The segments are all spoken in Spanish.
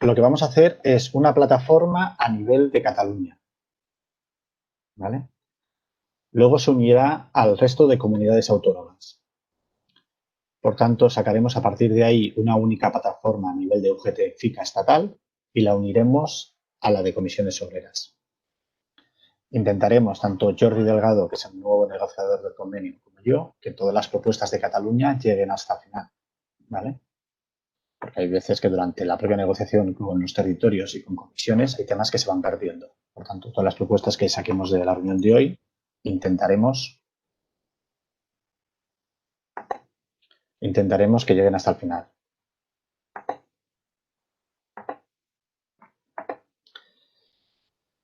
lo que vamos a hacer es una plataforma a nivel de Cataluña, ¿vale? Luego se unirá al resto de comunidades autónomas. Por tanto, sacaremos a partir de ahí una única plataforma a nivel de UGT FICA estatal y la uniremos a la de comisiones obreras. Intentaremos, tanto Jordi Delgado, que es el nuevo negociador del convenio, como yo, que todas las propuestas de Cataluña lleguen hasta el final, ¿vale? Porque hay veces que durante la propia negociación con los territorios y con comisiones hay temas que se van perdiendo. Por tanto, todas las propuestas que saquemos de la reunión de hoy intentaremos que lleguen hasta el final.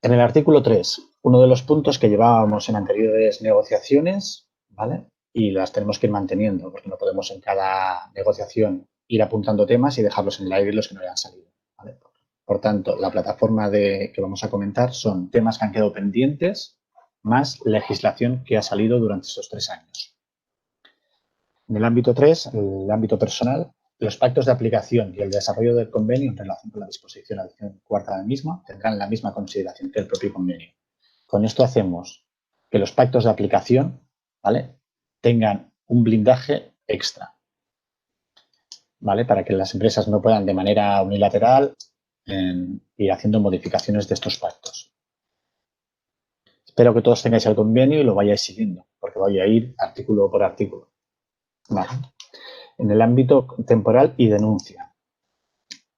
En el artículo 3, uno de los puntos que llevábamos en anteriores negociaciones, ¿vale? Y las tenemos que ir manteniendo, porque no podemos en cada negociación ir apuntando temas y dejarlos en el aire los que no hayan salido, ¿vale? Por tanto, la plataforma que vamos a comentar son temas que han quedado pendientes más legislación que ha salido durante estos 3 años. En el ámbito 3, el ámbito personal, los pactos de aplicación y el desarrollo del convenio en relación con la disposición adicional cuarta del mismo tendrán la misma consideración que el propio convenio. Con esto hacemos que los pactos de aplicación, ¿vale?, tengan un blindaje extra, ¿vale?, para que las empresas no puedan de manera unilateral ir haciendo modificaciones de estos pactos. Espero que todos tengáis el convenio y lo vayáis siguiendo, porque voy a ir artículo por artículo. Vale. En el ámbito temporal y denuncia.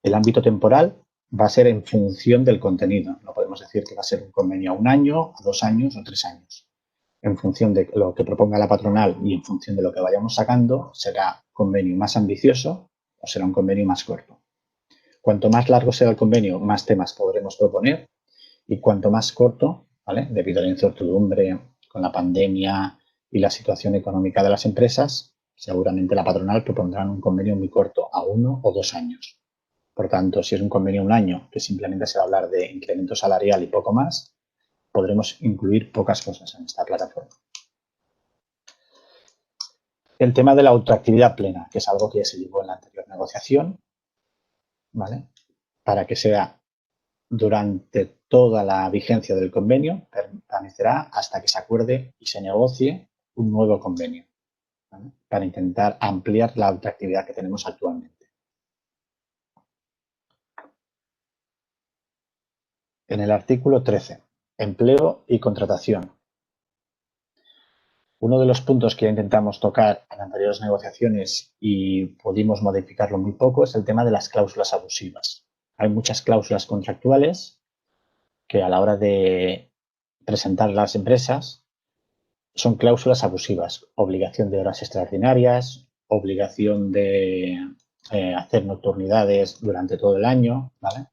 El ámbito temporal va a ser en función del contenido. No podemos decir que va a ser un convenio a 1 año, a 2 años o 3 años. En función de lo que proponga la patronal y en función de lo que vayamos sacando, será un convenio más ambicioso o será un convenio más corto. Cuanto más largo sea el convenio, más temas podremos proponer y cuanto más corto, ¿vale?, debido a la incertidumbre con la pandemia y la situación económica de las empresas, seguramente la patronal propondrá un convenio muy corto, a 1 o 2 años. Por tanto, si es un convenio a 1 año, que simplemente se va a hablar de incremento salarial y poco más, podremos incluir pocas cosas en esta plataforma. El tema de la autoactividad plena, que es algo que ya se llevó en la anterior negociación, ¿vale?, para que sea durante toda la vigencia del convenio, permanecerá hasta que se acuerde y se negocie un nuevo convenio, ¿vale?, para intentar ampliar la autoactividad que tenemos actualmente. En el artículo 13, empleo y contratación. Uno de los puntos que intentamos tocar en anteriores negociaciones y pudimos modificarlo muy poco es el tema de las cláusulas abusivas. Hay muchas cláusulas contractuales que a la hora de presentar las empresas son cláusulas abusivas. Obligación de horas extraordinarias, obligación de hacer nocturnidades durante todo el año, ¿vale?,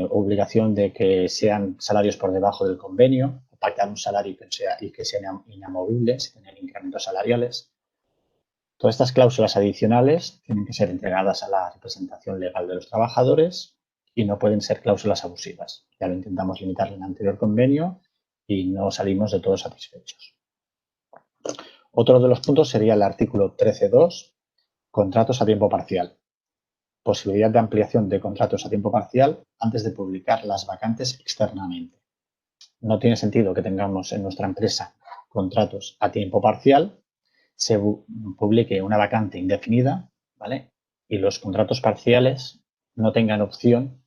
obligación de que sean salarios por debajo del convenio, pactar un salario que sea inamovible, sin tener incrementos salariales. Todas estas cláusulas adicionales tienen que ser entregadas a la representación legal de los trabajadores y no pueden ser cláusulas abusivas. Ya lo intentamos limitar en el anterior convenio y no salimos de todos satisfechos. Otro de los puntos sería el artículo 13.2, contratos a tiempo parcial. Posibilidad de ampliación de contratos a tiempo parcial antes de publicar las vacantes externamente. No tiene sentido que tengamos en nuestra empresa contratos a tiempo parcial, se publique una vacante indefinida, ¿vale?, y los contratos parciales no tengan opción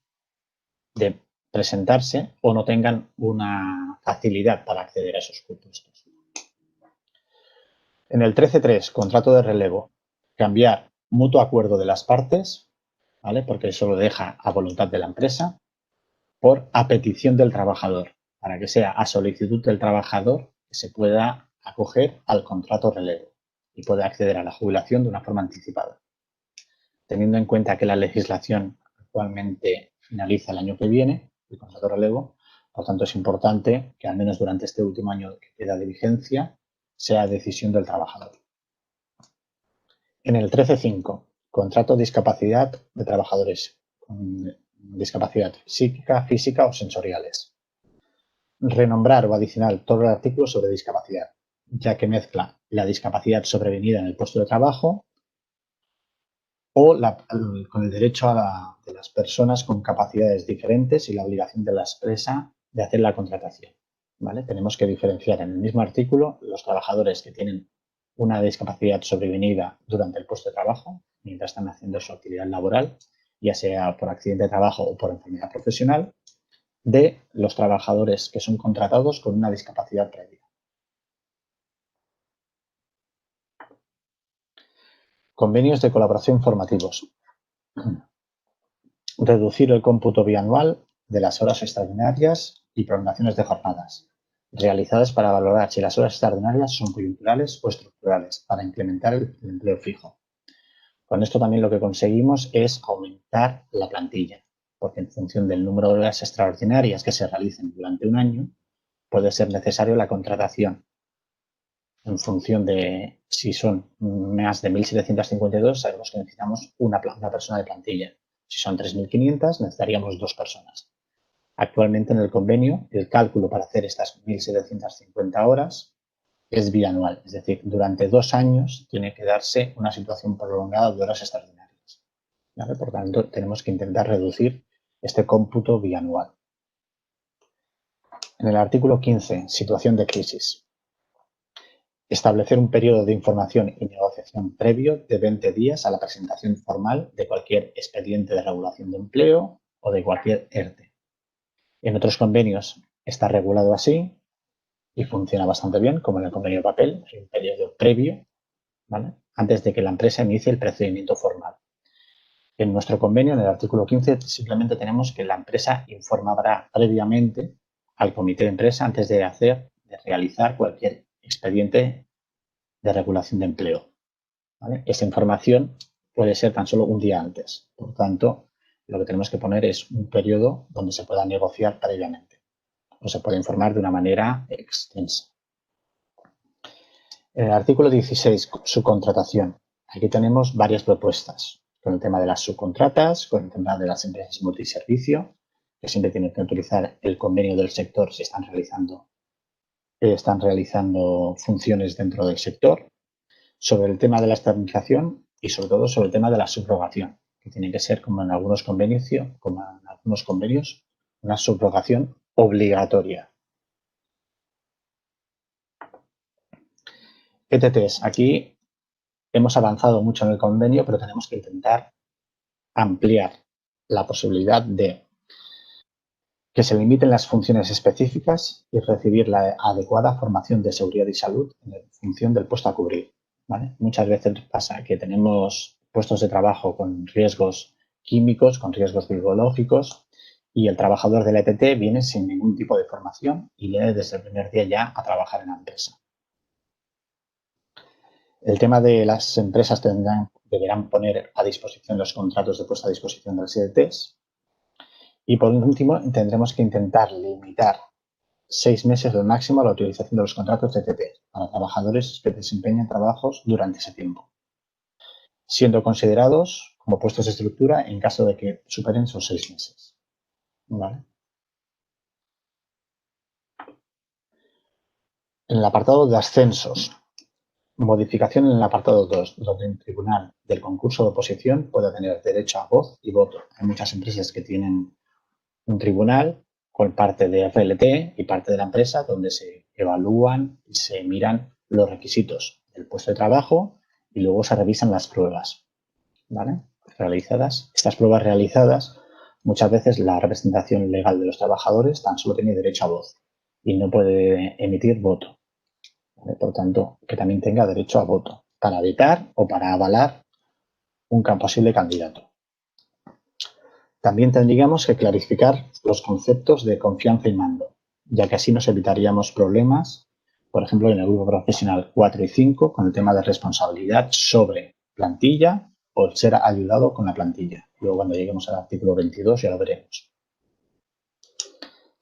de presentarse o no tengan una facilidad para acceder a esos puestos. En el 13.3, contrato de relevo, cambiar mutuo acuerdo de las partes, ¿vale?, porque eso lo deja a voluntad de la empresa, por a petición del trabajador, para que sea a solicitud del trabajador que se pueda acoger al contrato relevo y pueda acceder a la jubilación de una forma anticipada. Teniendo en cuenta que la legislación actualmente finaliza el año que viene, el contrato relevo, por tanto es importante que al menos durante este último año que queda de vigencia sea decisión del trabajador. En el 13.5, contrato de discapacidad de trabajadores con discapacidad psíquica, física o sensoriales. Renombrar o adicionar todo el artículo sobre discapacidad, ya que mezcla la discapacidad sobrevenida en el puesto de trabajo o con el derecho de las personas con capacidades diferentes y la obligación de la empresa de hacer la contratación. ¿Vale? Tenemos que diferenciar en el mismo artículo los trabajadores que tienen una discapacidad sobrevenida durante el puesto de trabajo, mientras están haciendo su actividad laboral, ya sea por accidente de trabajo o por enfermedad profesional, de los trabajadores que son contratados con una discapacidad previa. Convenios de colaboración formativos. Reducir el cómputo bianual de las horas extraordinarias y prolongaciones de jornadas, realizadas para valorar si las horas extraordinarias son coyunturales o estructurales, para incrementar el empleo fijo. Con esto también lo que conseguimos es aumentar la plantilla, porque en función del número de horas extraordinarias que se realicen durante un año, puede ser necesario la contratación. En función de si son más de 1.752, sabemos que necesitamos una persona de plantilla. Si son 3.500, necesitaríamos 2 personas. Actualmente en el convenio, el cálculo para hacer estas 1.750 horas es bianual, es decir, durante 2 años tiene que darse una situación prolongada de horas extraordinarias. ¿Vale? Por tanto, tenemos que intentar reducir este cómputo bianual. En el artículo 15, situación de crisis. Establecer un periodo de información y negociación previo de 20 días a la presentación formal de cualquier expediente de regulación de empleo o de cualquier ERTE. En otros convenios está regulado así y funciona bastante bien, como en el convenio de papel, hay un periodo previo, ¿vale?, antes de que la empresa inicie el procedimiento formal. En nuestro convenio, en el artículo 15, simplemente tenemos que la empresa informará previamente al comité de empresa antes de realizar cualquier expediente de regulación de empleo. ¿Vale? Esa información puede ser tan solo un día antes. Por tanto, lo que tenemos que poner es un periodo donde se pueda negociar previamente o se puede informar de una manera extensa. En el artículo 16, subcontratación. Aquí tenemos varias propuestas con el tema de las subcontratas, con el tema de las empresas multiservicio, que siempre tienen que utilizar el convenio del sector si están realizando funciones dentro del sector, sobre el tema de la externalización y sobre todo sobre el tema de la subrogación, que tiene que ser como en algunos convenios, una subrogación obligatoria. ETTs. Aquí hemos avanzado mucho en el convenio, pero tenemos que intentar ampliar la posibilidad de que se limiten las funciones específicas y recibir la adecuada formación de seguridad y salud en función del puesto a cubrir. ¿Vale? Muchas veces pasa que tenemos puestos de trabajo con riesgos químicos, con riesgos biológicos, y el trabajador del ETT viene sin ningún tipo de formación y viene desde el primer día ya a trabajar en la empresa. El tema de las empresas deberán poner a disposición los contratos de puesta a disposición de los ETTs. Y por último, tendremos que intentar limitar 6 meses al máximo la utilización de los contratos de ETT para trabajadores que desempeñan trabajos durante ese tiempo, siendo considerados como puestos de estructura en caso de que superen esos 6 meses. ¿Vale? En el apartado de ascensos, modificación en el apartado 2, donde el tribunal del concurso de oposición puede tener derecho a voz y voto. Hay muchas empresas que tienen un tribunal con parte de RLT y parte de la empresa donde se evalúan y se miran los requisitos del puesto de trabajo y luego se revisan las pruebas, ¿vale?, realizadas. Estas pruebas realizadas, muchas veces la representación legal de los trabajadores tan solo tiene derecho a voz y no puede emitir voto, ¿vale? Por tanto, que también tenga derecho a voto para vetar o para avalar un posible candidato. También tendríamos que clarificar los conceptos de confianza y mando, ya que así nos evitaríamos problemas, por ejemplo, en el grupo profesional 4 y 5, con el tema de responsabilidad sobre plantilla o ser ayudado con la plantilla. Luego, cuando lleguemos al artículo 22, ya lo veremos.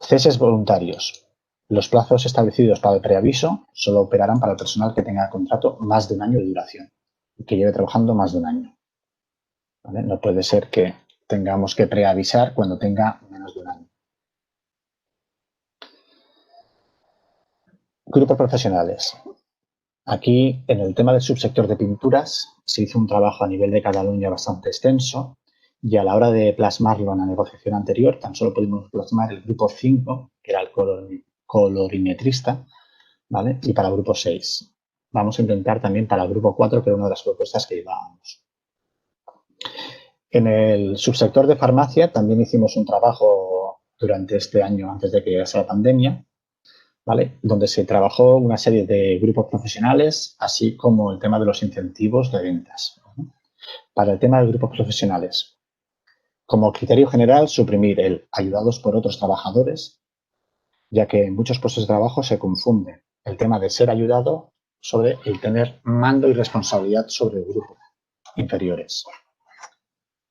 Ceses voluntarios. Los plazos establecidos para el preaviso solo operarán para el personal que tenga contrato más de un año de duración y que lleve trabajando más de un año. ¿Vale? No puede ser que tengamos que preavisar cuando tenga menos de un año. Grupos profesionales. Aquí, en el tema del subsector de pinturas, se hizo un trabajo a nivel de Cataluña bastante extenso y a la hora de plasmarlo en la negociación anterior, tan solo pudimos plasmar el grupo 5, que era el colorimetrista, ¿vale? Y para el grupo 6. Vamos a intentar también para el grupo 4, que era una de las propuestas que llevábamos. En el subsector de farmacia también hicimos un trabajo durante este año, antes de que llegase la pandemia, ¿vale? Donde se trabajó una serie de grupos profesionales, así como el tema de los incentivos de ventas. Para el tema de grupos profesionales, como criterio general, suprimir el ayudados por otros trabajadores, ya que en muchos puestos de trabajo se confunde el tema de ser ayudado sobre el tener mando y responsabilidad sobre el grupo inferiores.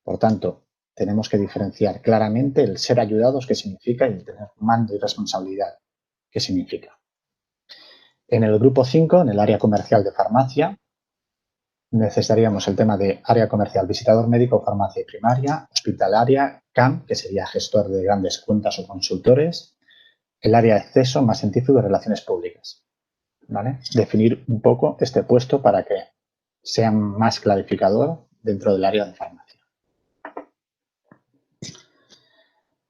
Por tanto, tenemos que diferenciar claramente el ser ayudados, qué significa, y el tener mando y responsabilidad, qué significa. En el grupo 5, en el área comercial de farmacia, necesitaríamos el tema de área comercial, visitador médico, farmacia y primaria, hospitalaria, CAM, que sería gestor de grandes cuentas o consultores, el área de acceso más científico y relaciones públicas. ¿Vale? Definir un poco este puesto para que sea más clarificador dentro del área de farmacia.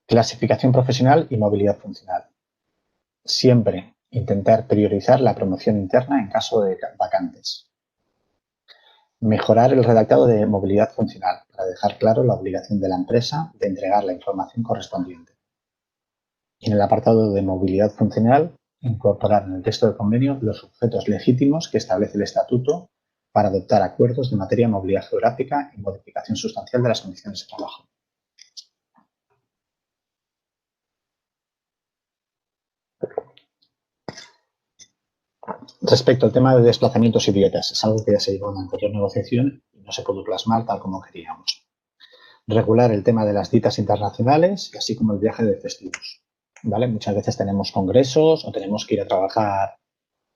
Clasificación profesional y movilidad funcional. Siempre intentar priorizar la promoción interna en caso de vacantes. Mejorar el redactado de movilidad funcional para dejar claro la obligación de la empresa de entregar la información correspondiente. Y en el apartado de movilidad funcional, incorporar en el texto del convenio los objetos legítimos que establece el estatuto para adoptar acuerdos de materia de movilidad geográfica y modificación sustancial de las condiciones de trabajo. Respecto al tema de desplazamientos y dietas, es algo que ya se llevó en la anterior negociación y no se pudo plasmar tal como queríamos. Regular el tema de las dietas internacionales, así como el viaje de festivos. ¿Vale? Muchas veces tenemos congresos o tenemos que ir a trabajar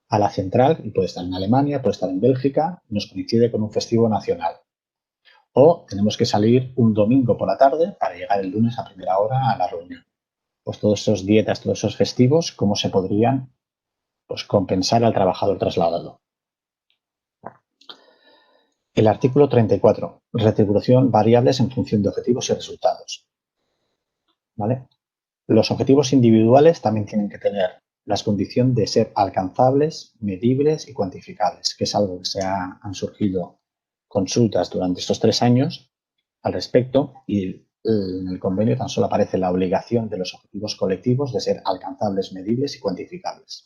a la central y puede estar en Alemania, puede estar en Bélgica, y nos coincide con un festivo nacional. O tenemos que salir un domingo por la tarde para llegar el lunes a primera hora a la reunión. Pues todos esos dietas, todos esos festivos, ¿cómo se podrían compensar al trabajador trasladado? El artículo 34. Retribución variables en función de objetivos y resultados. ¿Vale? Los objetivos individuales también tienen que tener las condiciones de ser alcanzables, medibles y cuantificables, que es algo que han surgido consultas durante estos 3 años al respecto y en el convenio tan solo aparece la obligación de los objetivos colectivos de ser alcanzables, medibles y cuantificables.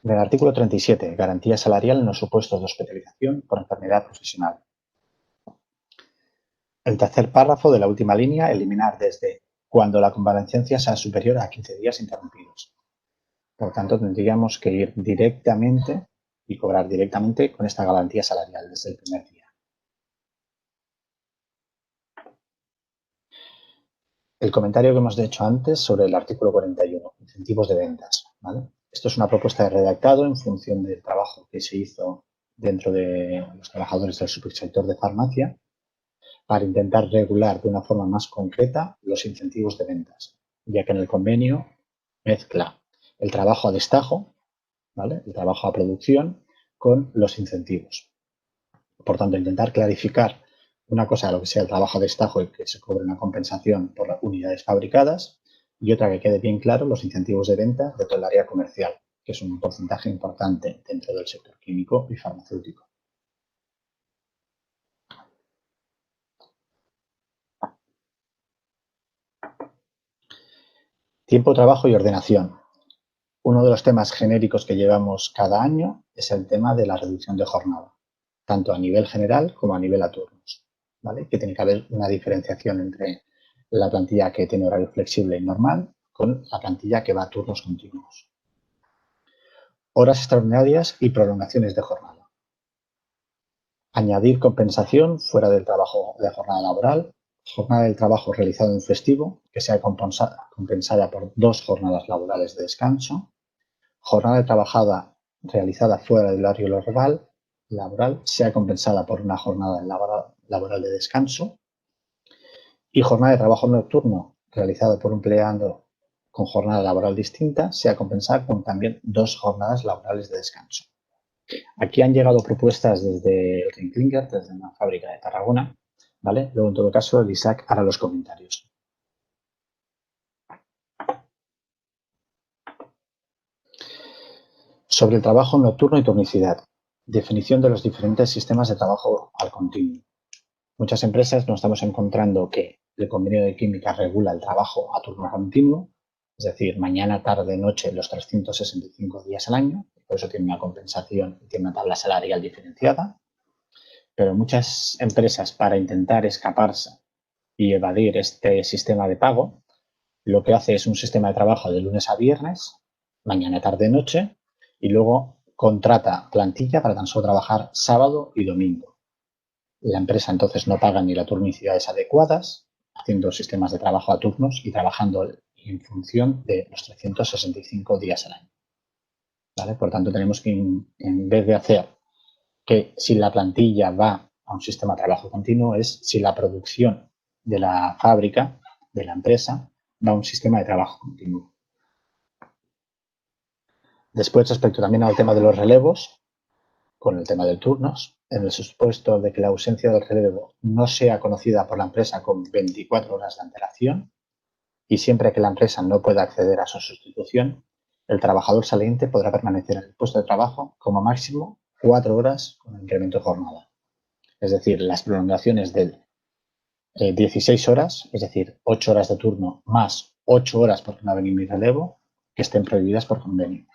En el artículo 37, garantía salarial en los supuestos de hospitalización por enfermedad profesional. El tercer párrafo de la última línea, eliminar desde cuando la convalecencia sea superior a 15 días interrumpidos. Por tanto, tendríamos que ir directamente y cobrar directamente con esta garantía salarial desde el primer día. El comentario que hemos hecho antes sobre el artículo 41, incentivos de ventas. ¿Vale? Esto es una propuesta de redactado en función del trabajo que se hizo dentro de los trabajadores del subsector de farmacia para intentar regular de una forma más concreta los incentivos de ventas, ya que en el convenio mezcla el trabajo a destajo, ¿vale? El trabajo a producción con los incentivos. Por tanto, intentar clarificar una cosa, lo que sea el trabajo a destajo y que se cobre una compensación por las unidades fabricadas, y otra que quede bien claro los incentivos de venta de todo el área comercial, que es un porcentaje importante dentro del sector químico y farmacéutico. Tiempo, trabajo y ordenación. Uno de los temas genéricos que llevamos cada año es el tema de la reducción de jornada, tanto a nivel general como a nivel a turnos, ¿vale? Que tiene que haber una diferenciación entre la plantilla que tiene horario flexible y normal con la plantilla que va a turnos continuos. Horas extraordinarias y prolongaciones de jornada. Añadir compensación fuera del trabajo de jornada laboral, jornada del trabajo realizado en festivo, que sea compensada por 2 jornadas laborales de descanso, jornada trabajada realizada fuera del horario laboral sea compensada por una jornada laboral de descanso y jornada de trabajo nocturno realizada por un empleado con jornada laboral distinta sea compensar con también 2 jornadas laborales de descanso. Aquí han llegado propuestas desde Rinklinger, desde una fábrica de Tarragona, ¿vale? Luego, en todo caso, el Isaac hará los comentarios. Sobre el trabajo nocturno y turnicidad. Definición de los diferentes sistemas de trabajo al continuo. Muchas empresas nos estamos encontrando que el convenio de química regula el trabajo a turno continuo, es decir, mañana, tarde, noche, los 365 días al año. Por eso tiene una compensación y tiene una tabla salarial diferenciada. Pero muchas empresas, para intentar escaparse y evadir este sistema de pago, lo que hace es un sistema de trabajo de lunes a viernes, mañana, tarde, noche, y luego contrata plantilla para tan solo trabajar sábado y domingo. La empresa entonces no paga ni las turnicidades adecuadas, haciendo sistemas de trabajo a turnos y trabajando en función de los 365 días al año. ¿Vale? Por tanto, tenemos que, en vez de hacer que si la plantilla va a un sistema de trabajo continuo, es si la producción de la fábrica, de la empresa, va a un sistema de trabajo continuo. Después, respecto también al tema de los relevos, con el tema de turnos, en el supuesto de que la ausencia del relevo no sea conocida por la empresa con 24 horas de antelación y siempre que la empresa no pueda acceder a su sustitución, el trabajador saliente podrá permanecer en el puesto de trabajo como máximo 4 horas con incremento de jornada. Es decir, las prolongaciones de 16 horas, es decir, 8 horas de turno más 8 horas porque no ha venido mi relevo, que estén prohibidas por convenio.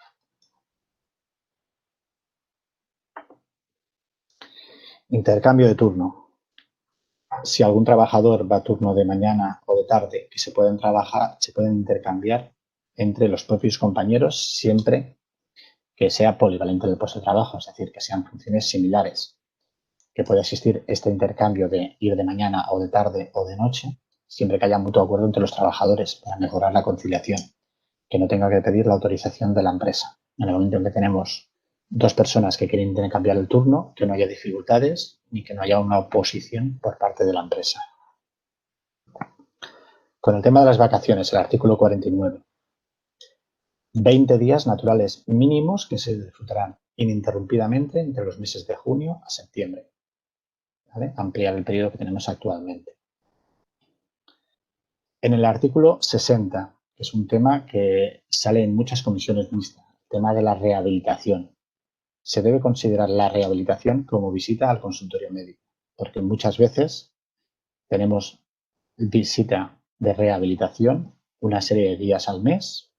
Intercambio de turno. Si algún trabajador va a turno de mañana o de tarde, que se pueden intercambiar entre los propios compañeros siempre que sea polivalente del puesto de trabajo, es decir, que sean funciones similares. Que pueda existir este intercambio de ir de mañana o de tarde o de noche, siempre que haya mutuo acuerdo entre los trabajadores para mejorar la conciliación, que no tenga que pedir la autorización de la empresa. En el momento en que tenemos 2 personas que quieren intercambiar el turno, que no haya dificultades ni que no haya una oposición por parte de la empresa. Con el tema de las vacaciones, el artículo 49. 20 días naturales mínimos que se disfrutarán ininterrumpidamente entre los meses de junio a septiembre. ¿Vale? Ampliar el periodo que tenemos actualmente. En el artículo 60, que es un tema que sale en muchas comisiones mixtas, el tema de la rehabilitación. Se debe considerar la rehabilitación como visita al consultorio médico, porque muchas veces tenemos visita de rehabilitación una serie de días al mes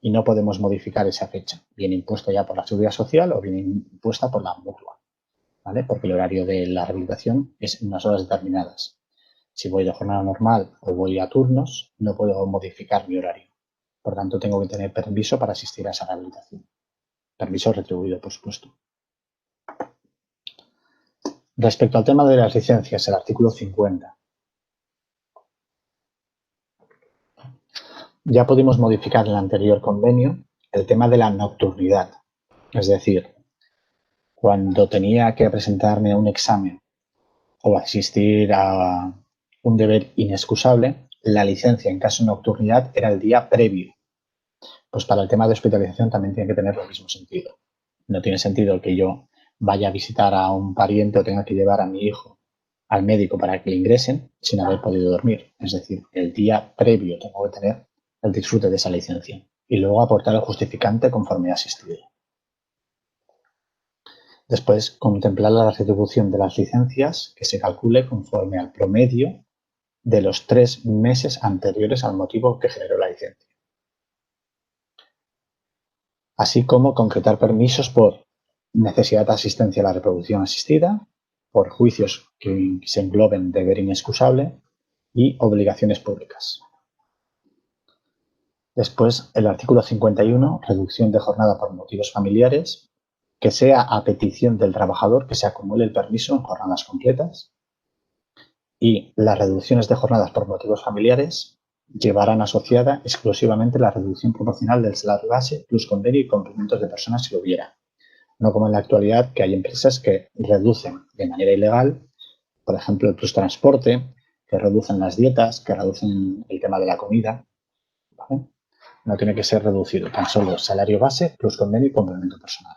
y no podemos modificar esa fecha, bien impuesta ya por la Seguridad Social o bien impuesta por la mutua, ¿vale? Porque el horario de la rehabilitación es en unas horas determinadas. Si voy de jornada normal o voy a turnos, no puedo modificar mi horario. Por tanto, tengo que tener permiso para asistir a esa rehabilitación. Permiso retribuido, por supuesto. Respecto al tema de las licencias, el artículo 50. Ya pudimos modificar en el anterior convenio el tema de la nocturnidad. Es decir, cuando tenía que presentarme a un examen o asistir a un deber inexcusable, la licencia en caso de nocturnidad era el día previo. Pues para el tema de hospitalización también tiene que tener el mismo sentido. No tiene sentido que yo vaya a visitar a un pariente o tenga que llevar a mi hijo al médico para que le ingresen sin haber podido dormir. Es decir, el día previo tengo que tener el disfrute de esa licencia y luego aportar el justificante conforme he asistido. Después, contemplar la retribución de las licencias que se calcule conforme al promedio de los 3 meses anteriores al motivo que generó la licencia. Así como concretar permisos por necesidad de asistencia a la reproducción asistida, por juicios que se engloben deber inexcusable y obligaciones públicas. Después, el artículo 51, reducción de jornada por motivos familiares, que sea a petición del trabajador que se acumule el permiso en jornadas completas. Y las reducciones de jornadas por motivos familiares llevarán asociada exclusivamente la reducción proporcional del salario base plus convenio y complementos de personas si lo hubiera. No como en la actualidad, que hay empresas que reducen de manera ilegal, por ejemplo, el plus transporte, que reducen las dietas, que reducen el tema de la comida, ¿vale? No tiene que ser reducido, tan solo salario base plus convenio y complemento personal.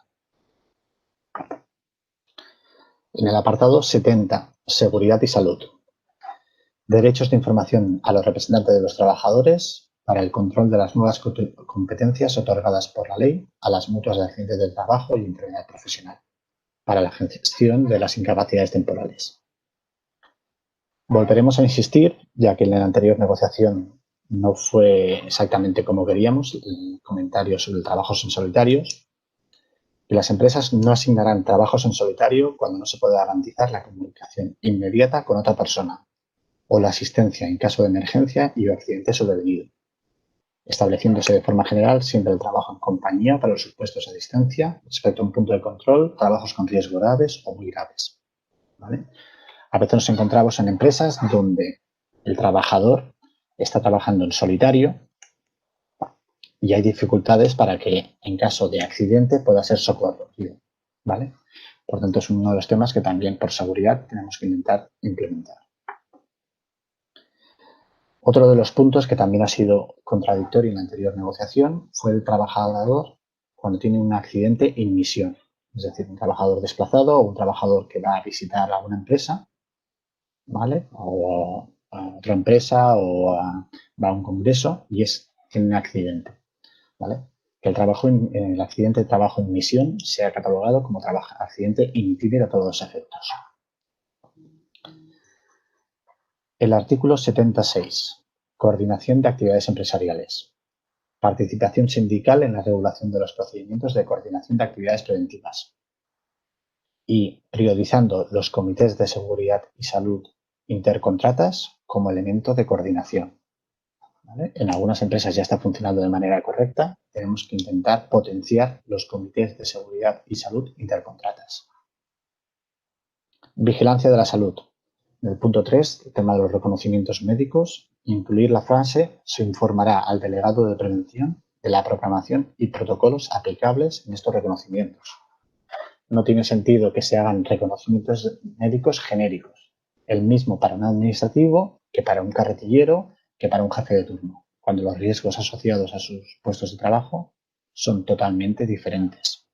En el apartado 70, seguridad y salud. Derechos de información a los representantes de los trabajadores para el control de las nuevas competencias otorgadas por la ley a las mutuas de accidentes del trabajo y enfermedad profesional para la gestión de las incapacidades temporales. Volveremos a insistir, ya que en la anterior negociación no fue exactamente como queríamos, el comentario sobre el trabajo en solitarios, y las empresas no asignarán trabajos en solitario cuando no se pueda garantizar la comunicación inmediata con otra persona o la asistencia en caso de emergencia y o accidente sobrevenido, estableciéndose de forma general siempre el trabajo en compañía para los supuestos a distancia respecto a un punto de control, trabajos con riesgo graves o muy graves. ¿Vale? A veces nos encontramos en empresas donde el trabajador está trabajando en solitario y hay dificultades para que en caso de accidente pueda ser socorrido, ¿vale? Por tanto, es uno de los temas que también por seguridad tenemos que intentar implementar. Otro de los puntos que también ha sido contradictorio en la anterior negociación fue el trabajador cuando tiene un accidente en misión, es decir, un trabajador desplazado o un trabajador que va a visitar a una empresa, ¿vale? O a otra empresa o va a un congreso y tiene un accidente, ¿vale? Que el accidente de trabajo en misión sea catalogado como accidente in itinere a todos los efectos. El artículo 76. Coordinación de actividades empresariales. Participación sindical en la regulación de los procedimientos de coordinación de actividades preventivas. Y priorizando los comités de seguridad y salud intercontratas como elemento de coordinación. ¿Vale? En algunas empresas ya está funcionando de manera correcta. Tenemos que intentar potenciar los comités de seguridad y salud intercontratas. Vigilancia de la salud. En el punto 3, el tema de los reconocimientos médicos, incluir la frase se informará al delegado de prevención de la programación y protocolos aplicables en estos reconocimientos. No tiene sentido que se hagan reconocimientos médicos genéricos, el mismo para un administrativo que para un carretillero, que para un jefe de turno, cuando los riesgos asociados a sus puestos de trabajo son totalmente diferentes.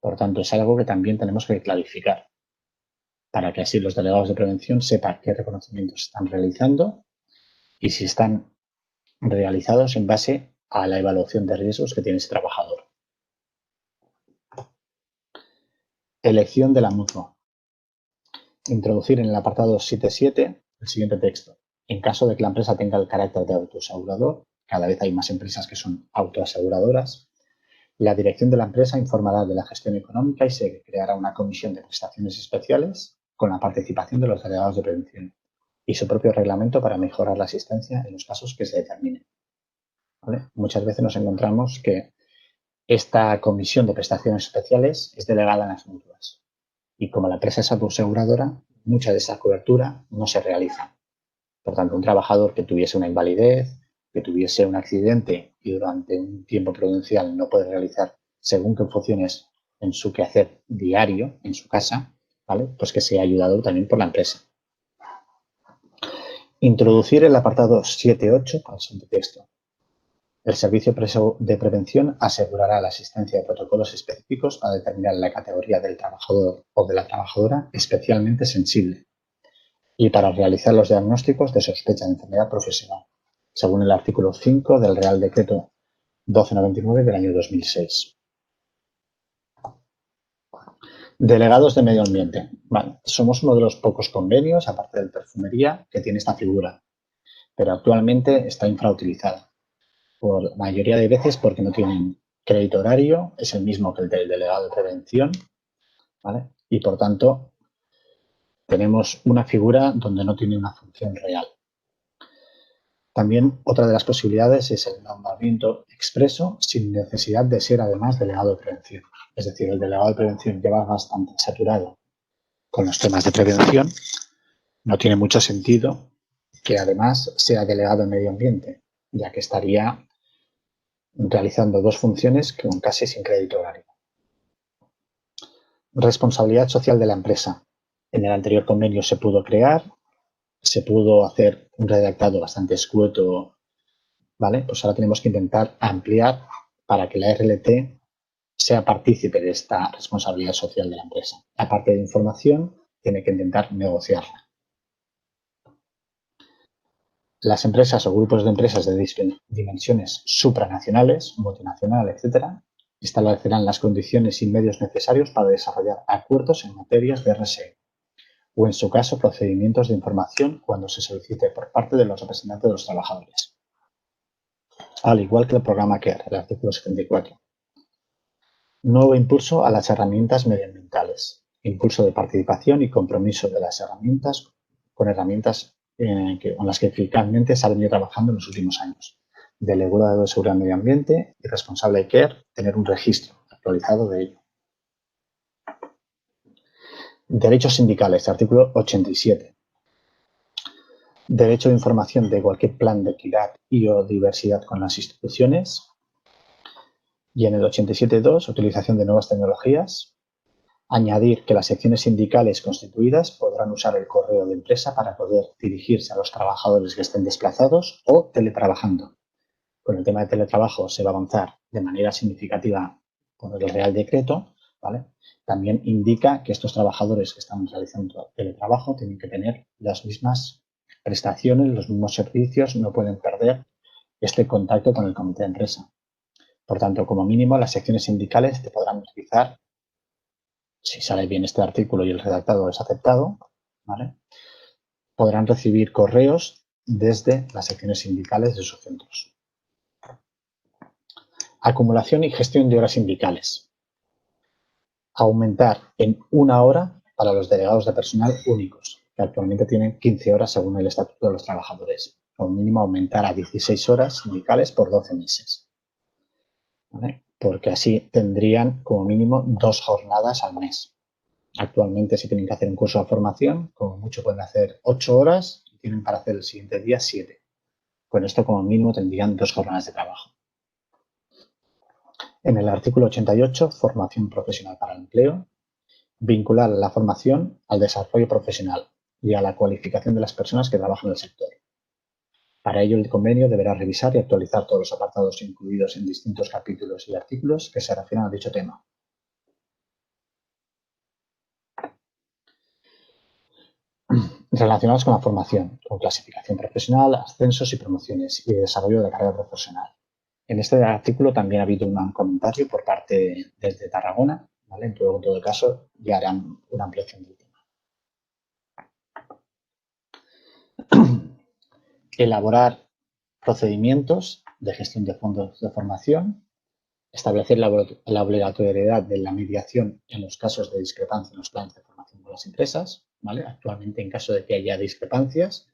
Por tanto, es algo que también tenemos que clarificar, para que así los delegados de prevención sepan qué reconocimientos están realizando y si están realizados en base a la evaluación de riesgos que tiene ese trabajador. Elección de la mutua. Introducir en el apartado 7.7 el siguiente texto. En caso de que la empresa tenga el carácter de autoasegurador, cada vez hay más empresas que son autoaseguradoras, la dirección de la empresa informará de la gestión económica y se creará una comisión de prestaciones especiales con la participación de los delegados de prevención y su propio reglamento para mejorar la asistencia en los casos que se determinen. ¿Vale? Muchas veces nos encontramos que esta comisión de prestaciones especiales es delegada en las mutuas y como la empresa es autoaseguradora, mucha de esa cobertura no se realiza. Por tanto, un trabajador que tuviese una invalidez, que tuviese un accidente y durante un tiempo prudencial no puede realizar según qué funciones en su quehacer diario, en su casa, ¿vale? Pues que sea ayudado también por la empresa. Introducir el apartado 7.8 al siguiente texto. El Servicio de Prevención asegurará la asistencia de protocolos específicos para determinar la categoría del trabajador o de la trabajadora especialmente sensible y para realizar los diagnósticos de sospecha de enfermedad profesional, según el artículo 5 del Real Decreto 1299 del año 2006. Delegados de Medio Ambiente. Vale, somos uno de los pocos convenios, aparte del perfumería, que tiene esta figura, pero actualmente está infrautilizada. Por la mayoría de veces porque no tienen crédito horario, es el mismo que el del delegado de prevención, ¿vale? Y por tanto tenemos una figura donde no tiene una función real. También otra de las posibilidades es el nombramiento expreso sin necesidad de ser además delegado de prevención. Es decir, el delegado de prevención ya va bastante saturado con los temas de prevención. No tiene mucho sentido que además sea delegado de medio ambiente, ya que estaría realizando dos funciones con casi sin crédito horario. Responsabilidad social de la empresa. En el anterior convenio se pudo crear, se pudo hacer un redactado bastante escueto ¿vale? Pues ahora tenemos que intentar ampliar para que la RLT sea partícipe de esta responsabilidad social de la empresa. Aparte de información, tiene que intentar negociarla. Las empresas o grupos de empresas de dimensiones supranacionales, multinacionales, etcétera, establecerán las condiciones y medios necesarios para desarrollar acuerdos en materias de RSE o, en su caso, procedimientos de información cuando se solicite por parte de los representantes de los trabajadores. Al igual que el programa CARE, el artículo 74. Nuevo impulso a las herramientas medioambientales. Impulso de participación y compromiso de las herramientas con herramientas con las que eficazmente se ha venido trabajando en los últimos años. Delegado de Seguridad y Medio Ambiente y responsable de CARE tener un registro actualizado de ello. Derechos sindicales, artículo 87. Derecho de información de cualquier plan de equidad y o diversidad con las instituciones. Y en el 87.2, utilización de nuevas tecnologías. Añadir que las secciones sindicales constituidas podrán usar el correo de empresa para poder dirigirse a los trabajadores que estén desplazados o teletrabajando. Con el tema de teletrabajo se va a avanzar de manera significativa por el Real Decreto, ¿vale? También indica que estos trabajadores que están realizando teletrabajo tienen que tener las mismas prestaciones, los mismos servicios, no pueden perder este contacto con el comité de empresa. Por tanto, como mínimo, las secciones sindicales te podrán utilizar, si sale bien este artículo y el redactado es aceptado, ¿vale?, podrán recibir correos desde las secciones sindicales de sus centros. Acumulación y gestión de horas sindicales. Aumentar en 1 hora para los delegados de personal únicos, que actualmente tienen 15 horas según el Estatuto de los Trabajadores. Como mínimo aumentar a 16 horas sindicales por 12 meses. ¿Vale? Porque así tendrían como mínimo 2 jornadas al mes. Actualmente, si tienen que hacer un curso de formación, como mucho pueden hacer 8 horas y tienen para hacer el siguiente día 7. Con esto como mínimo tendrían 2 jornadas de trabajo. En el artículo 88, formación profesional para el empleo, vincular la formación al desarrollo profesional y a la cualificación de las personas que trabajan en el sector. Para ello, el convenio deberá revisar y actualizar todos los apartados incluidos en distintos capítulos y artículos que se refieran a dicho tema. Relacionados con la formación, con clasificación profesional, ascensos y promociones y desarrollo de la carrera profesional. En este artículo también ha habido un comentario por parte desde Tarragona, ¿vale? En todo caso, ya harán una ampliación del tema. Elaborar procedimientos de gestión de fondos de formación, establecer la obligatoriedad de la mediación en los casos de discrepancia en los planes de formación con las empresas, ¿vale? Actualmente, en caso de que haya discrepancias,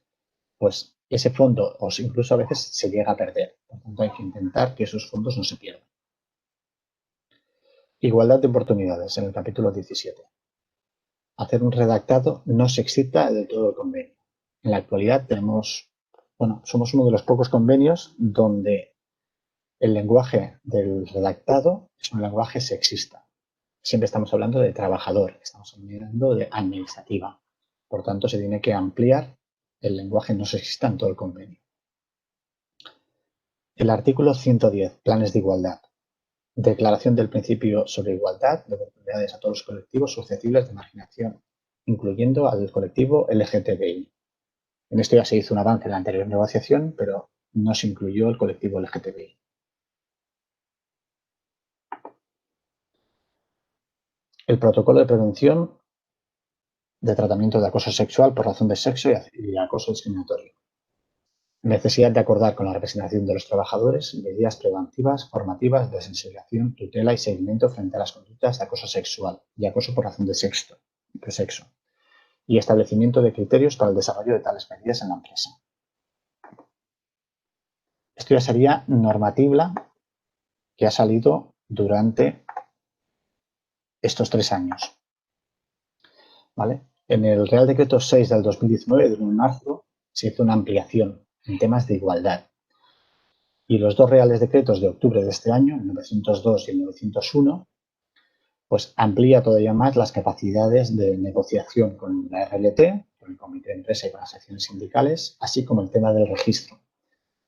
pues ese fondo o incluso a veces se llega a perder. Por tanto, hay que intentar que esos fondos no se pierdan. Igualdad de oportunidades, en el capítulo 17. Hacer un redactado no se excita del todo el convenio. En la actualidad somos uno de los pocos convenios donde el lenguaje del redactado es un lenguaje sexista. Siempre estamos hablando de trabajador, estamos hablando de administrativa. Por tanto, se tiene que ampliar el lenguaje no sexista en todo el convenio. El artículo 110, planes de igualdad. Declaración del principio sobre igualdad de oportunidades a todos los colectivos susceptibles de marginación, incluyendo al colectivo LGTBI. En esto ya se hizo un avance en la anterior negociación, pero no se incluyó el colectivo LGTBI. El protocolo de prevención de tratamiento de acoso sexual por razón de sexo y acoso discriminatorio. Necesidad de acordar con la representación de los trabajadores medidas preventivas, formativas, de sensibilización, tutela y seguimiento frente a las conductas de acoso sexual y acoso por razón de sexo. Y establecimiento de criterios para el desarrollo de tales medidas en la empresa. Esto ya sería normativa que ha salido durante estos 3 años. ¿Vale? En el Real Decreto 6 del 2019, de 1 de marzo, se hizo una ampliación en temas de igualdad. Y los 2 Reales Decretos de octubre de este año, el 902 y el 901, pues amplía todavía más las capacidades de negociación con la RLT, con el Comité de Empresa y con las secciones sindicales, así como el tema del registro.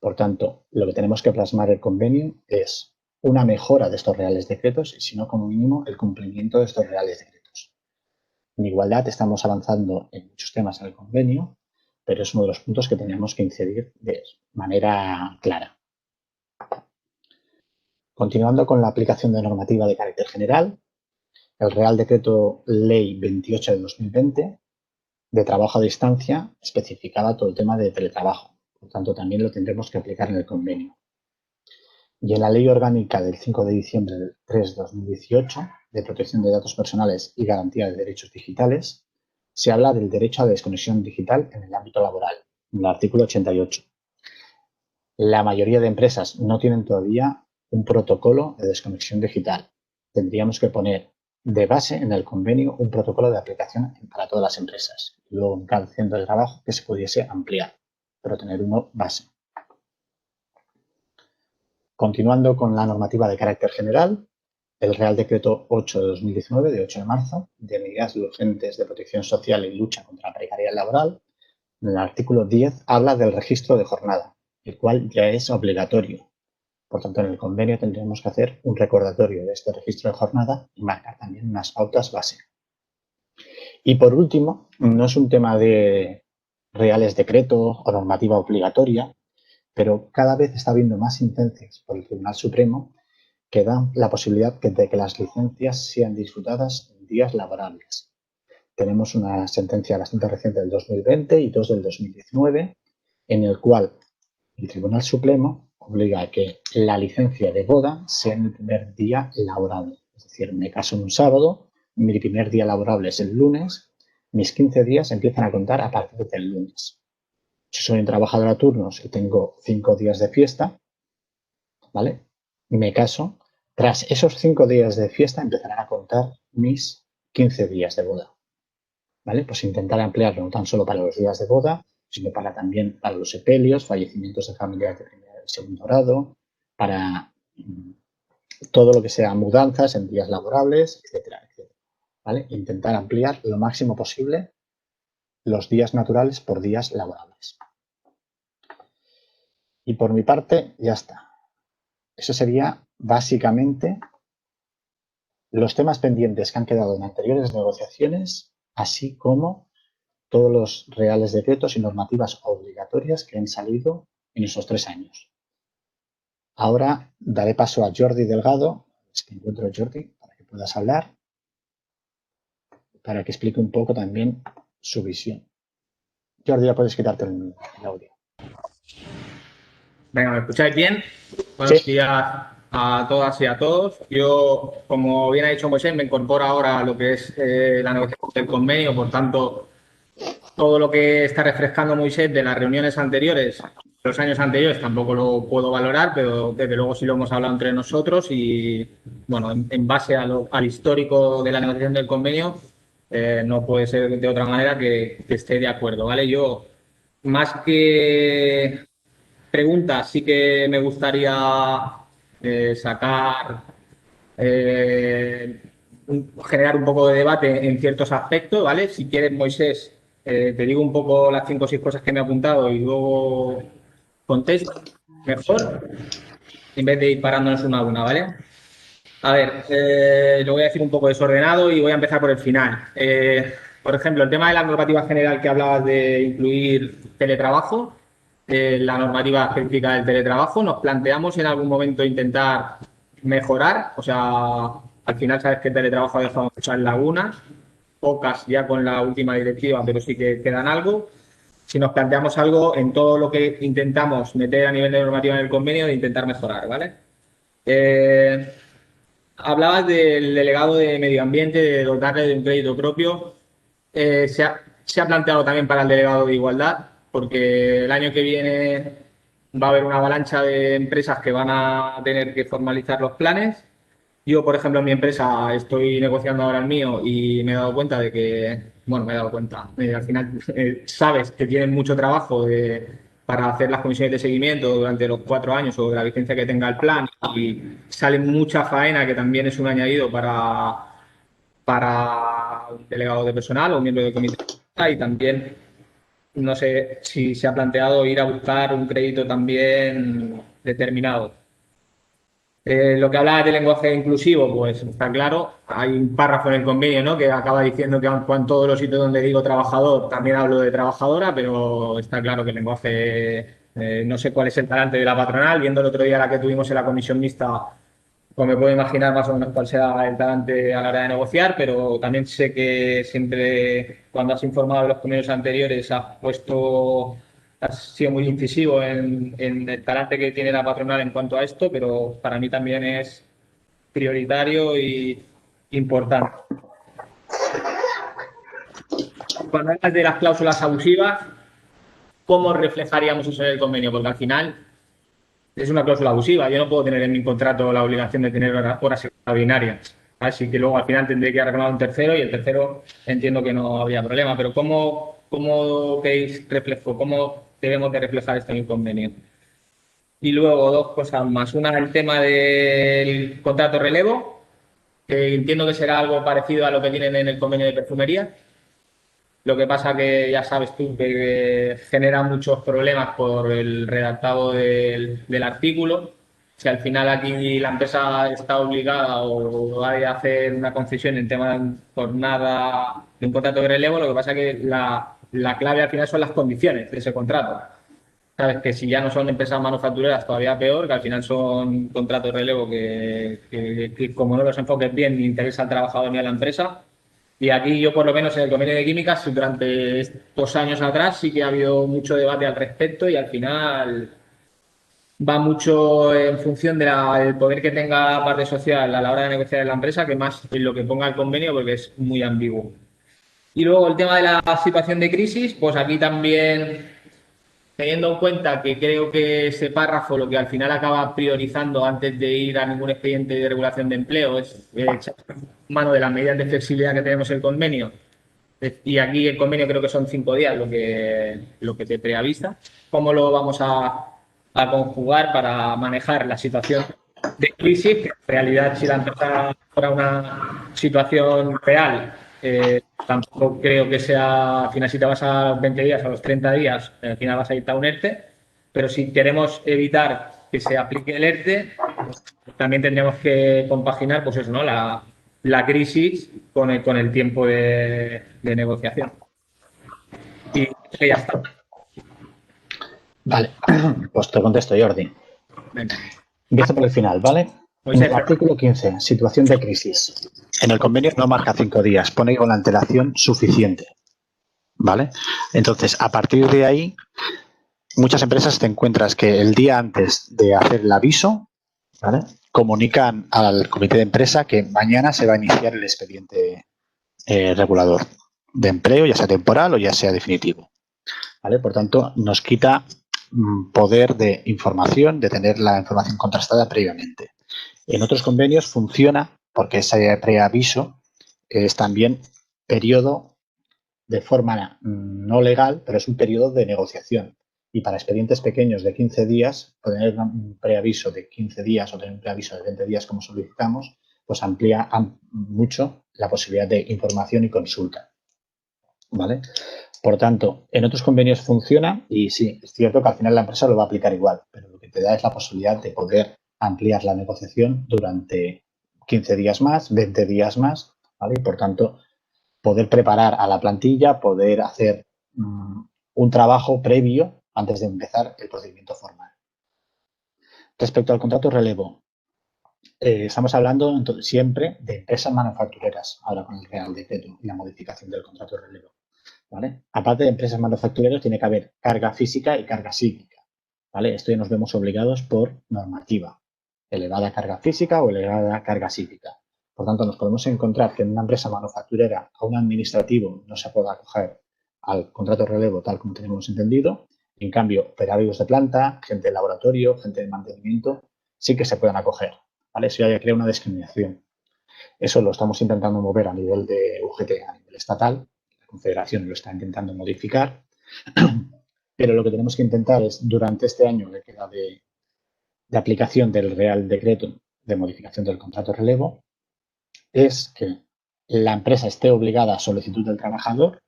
Por tanto, lo que tenemos que plasmar en el convenio es una mejora de estos reales decretos y, si no, como mínimo, el cumplimiento de estos reales decretos. En igualdad estamos avanzando en muchos temas en el convenio, pero es uno de los puntos que tenemos que incidir de manera clara. Continuando con la aplicación de normativa de carácter general, el Real Decreto Ley 28 de 2020 de trabajo a distancia especificaba todo el tema de teletrabajo. Por tanto, también lo tendremos que aplicar en el convenio. Y en la Ley Orgánica del 5 de diciembre del 3 de 2018 de protección de datos personales y garantía de derechos digitales, se habla del derecho a la desconexión digital en el ámbito laboral, en el artículo 88. La mayoría de empresas no tienen todavía un protocolo de desconexión digital. Tendríamos que poner de base en el convenio un protocolo de aplicación para todas las empresas. Y luego en cada centro de trabajo que se pudiese ampliar, pero tener uno base. Continuando con la normativa de carácter general, el Real Decreto 8 de 2019, de 8 de marzo, de medidas urgentes de protección social y lucha contra la precariedad laboral, en el artículo 10 habla del registro de jornada, el cual ya es obligatorio. Por tanto, en el convenio tendremos que hacer un recordatorio de este registro de jornada y marcar también unas pautas base. Y por último, no es un tema de reales decretos o normativa obligatoria, pero cada vez está habiendo más sentencias por el Tribunal Supremo que dan la posibilidad de que las licencias sean disfrutadas en días laborables. Tenemos una sentencia bastante reciente del 2020 y dos del 2019, en el cual el Tribunal Supremo obliga a que la licencia de boda sea en el primer día laborable. Es decir, me caso en un sábado, mi primer día laborable es el lunes, mis 15 días empiezan a contar a partir del lunes. Si soy un trabajador a turnos y tengo 5 días de fiesta, ¿vale? Me caso. Tras esos 5 días de fiesta empezarán a contar mis 15 días de boda, ¿vale? Pues intentar ampliarlo no tan solo para los días de boda, sino también para los sepelios, fallecimientos de familiares de primer y segundo grado, para todo lo que sea mudanzas en días laborables, etcétera, etcétera, ¿vale? Intentar ampliar lo máximo posible los días naturales por días laborables. Y por mi parte, ya está. Eso sería básicamente los temas pendientes que han quedado en anteriores negociaciones, así como todos los reales decretos y normativas obligatorias que han salido en esos 3 años. Ahora daré paso a Jordi Delgado, es que encuentro a Jordi, para que puedas hablar, para que explique un poco también su visión. Jordi, ya puedes quitarte el audio. Venga, ¿me escucháis bien? Buenos días a todas y a todos. Yo, como bien ha dicho Moisés, me incorporo ahora a lo que es la negociación del convenio. Por tanto, todo lo que está refrescando Moisés de las reuniones anteriores, los años anteriores, tampoco lo puedo valorar, pero desde luego sí lo hemos hablado entre nosotros y, bueno, en base al histórico de la negociación del convenio, no puede ser de otra manera que esté de acuerdo, ¿vale? Yo, más que preguntas sí que me gustaría sacar, generar un poco de debate en ciertos aspectos, ¿vale? Si quieres, Moisés, te digo un poco las 5 o 6 cosas que me he apuntado y luego contesto mejor, en vez de ir parándonos una a una, ¿vale? A ver, lo voy a decir un poco desordenado y voy a empezar por el final. Por ejemplo, el tema de la normativa general que hablabas de incluir teletrabajo, la normativa específica del teletrabajo, nos planteamos en algún momento intentar mejorar. O sea, al final sabes que el teletrabajo ha dejado muchas lagunas, pocas ya con la última directiva, pero sí que quedan algo. Si nos planteamos algo en todo lo que intentamos meter a nivel de normativa en el convenio, de intentar mejorar, ¿vale? Hablabas del delegado de medio ambiente, de dotarle de un crédito propio. Se ha planteado también para el delegado de igualdad, porque el año que viene va a haber una avalancha de empresas que van a tener que formalizar los planes. Yo, por ejemplo, en mi empresa estoy negociando ahora el mío y me he dado cuenta de que, bueno, me he dado cuenta, al final sabes que tienen mucho trabajo para hacer las comisiones de seguimiento durante los 4 años o de la vigencia que tenga el plan y sale mucha faena que también es un añadido para un delegado de personal o un miembro del comité y también no sé si se ha planteado ir a buscar un crédito también determinado. Lo que hablaba de lenguaje inclusivo, pues está claro. Hay un párrafo en el convenio, ¿no?, que acaba diciendo que aun en todos los sitios donde digo trabajador, también hablo de trabajadora, pero está claro que el lenguaje, no sé cuál es el talante de la patronal. Viendo el otro día la que tuvimos en la comisión mixta, pues me puedo imaginar más o menos cuál será el talante a la hora de negociar, pero también sé que siempre, cuando has informado de los convenios anteriores, has sido muy incisivo en el talante que tiene la patronal en cuanto a esto, pero para mí también es prioritario y importante. Cuando hablas de las cláusulas abusivas, ¿cómo reflejaríamos eso en el convenio? Porque al final es una cláusula abusiva. Yo no puedo tener en mi contrato la obligación de tener horas extraordinarias. Así que luego al final tendré que reclamar un tercero y el tercero entiendo que no habría problema. Pero ¿cómo veis reflejo? ¿Cómo debemos de reflejar esto en el convenio? Y luego dos cosas más. Una, el tema del contrato relevo, que entiendo que será algo parecido a lo que tienen en el convenio de perfumería. Lo que pasa que ya sabes tú que genera muchos problemas por el redactado del artículo. Si al final aquí la empresa está obligada o hay que hacer una concesión en tema de jornada de un contrato de relevo, lo que pasa que la clave al final son las condiciones de ese contrato. Sabes que si ya no son empresas manufactureras, todavía peor, que al final son contratos de relevo que como no los enfoques bien, ni interesa al trabajador ni a la empresa. Y aquí yo, por lo menos en el convenio de químicas, durante estos años atrás sí que ha habido mucho debate al respecto y al final va mucho en función del poder que tenga la parte social a la hora de negociar en la empresa, que más en lo que ponga el convenio, porque es muy ambiguo. Y luego el tema de la situación de crisis, pues aquí también, teniendo en cuenta que creo que ese párrafo lo que al final acaba priorizando antes de ir a ningún expediente de regulación de empleo es echar mano de las medidas de flexibilidad que tenemos en el convenio. Y aquí el convenio creo que son 5 días lo que te preavisa. ¿Cómo lo vamos a conjugar para manejar la situación de crisis? Que en realidad, si la empresa fuera una situación real, tampoco creo que sea, al final si te vas a los 20 días, a los 30 días, al final vas a irte a un ERTE, pero si queremos evitar que se aplique el ERTE, también tendríamos que compaginar, pues eso, ¿no?, la crisis con el tiempo de negociación. Y ya está. Vale, pues te contesto, Jordi. Venga. Empiezo por el final, ¿vale? Pues En el artículo 15, situación de crisis. En el convenio no marca 5 días, pone con la antelación suficiente, ¿vale? Entonces, a partir de ahí, muchas empresas te encuentras que el día antes de hacer el aviso, ¿vale?, comunican al comité de empresa que mañana se va a iniciar el expediente regulador de empleo, ya sea temporal o ya sea definitivo, ¿vale? Por tanto, nos quita poder de información, de tener la información contrastada previamente. En otros convenios funciona porque ese preaviso es también periodo de forma no legal, pero es un periodo de negociación. Y para expedientes pequeños de 15 días, tener un preaviso de 15 días o tener un preaviso de 20 días como solicitamos, pues amplía mucho la posibilidad de información y consulta, ¿vale? Por tanto, en otros convenios funciona y sí, es cierto que al final la empresa lo va a aplicar igual, pero lo que te da es la posibilidad de poder ampliar la negociación durante 15 días más, 20 días más, ¿vale? Y por tanto, poder preparar a la plantilla, poder hacer un trabajo previo antes de empezar el procedimiento formal. Respecto al contrato relevo, estamos hablando entonces, siempre de empresas manufactureras, ahora con el Real Decreto y la modificación del contrato relevo, ¿vale? Aparte de empresas manufactureras, tiene que haber carga física y carga psíquica, ¿vale? Esto ya nos vemos obligados por normativa, elevada carga física o elevada carga psíquica. Por tanto, nos podemos encontrar que en una empresa manufacturera a un administrativo no se pueda acoger al contrato de relevo tal como tenemos entendido. En cambio, operarios de planta, gente de laboratorio, gente de mantenimiento, sí que se pueden acoger, ¿vale? Eso ya crea una discriminación. Eso lo estamos intentando mover a nivel de UGT, a nivel estatal. La Confederación lo está intentando modificar. Pero lo que tenemos que intentar es, durante este año que queda de aplicación del Real Decreto de modificación del contrato de relevo, es que la empresa esté obligada a solicitud del trabajador,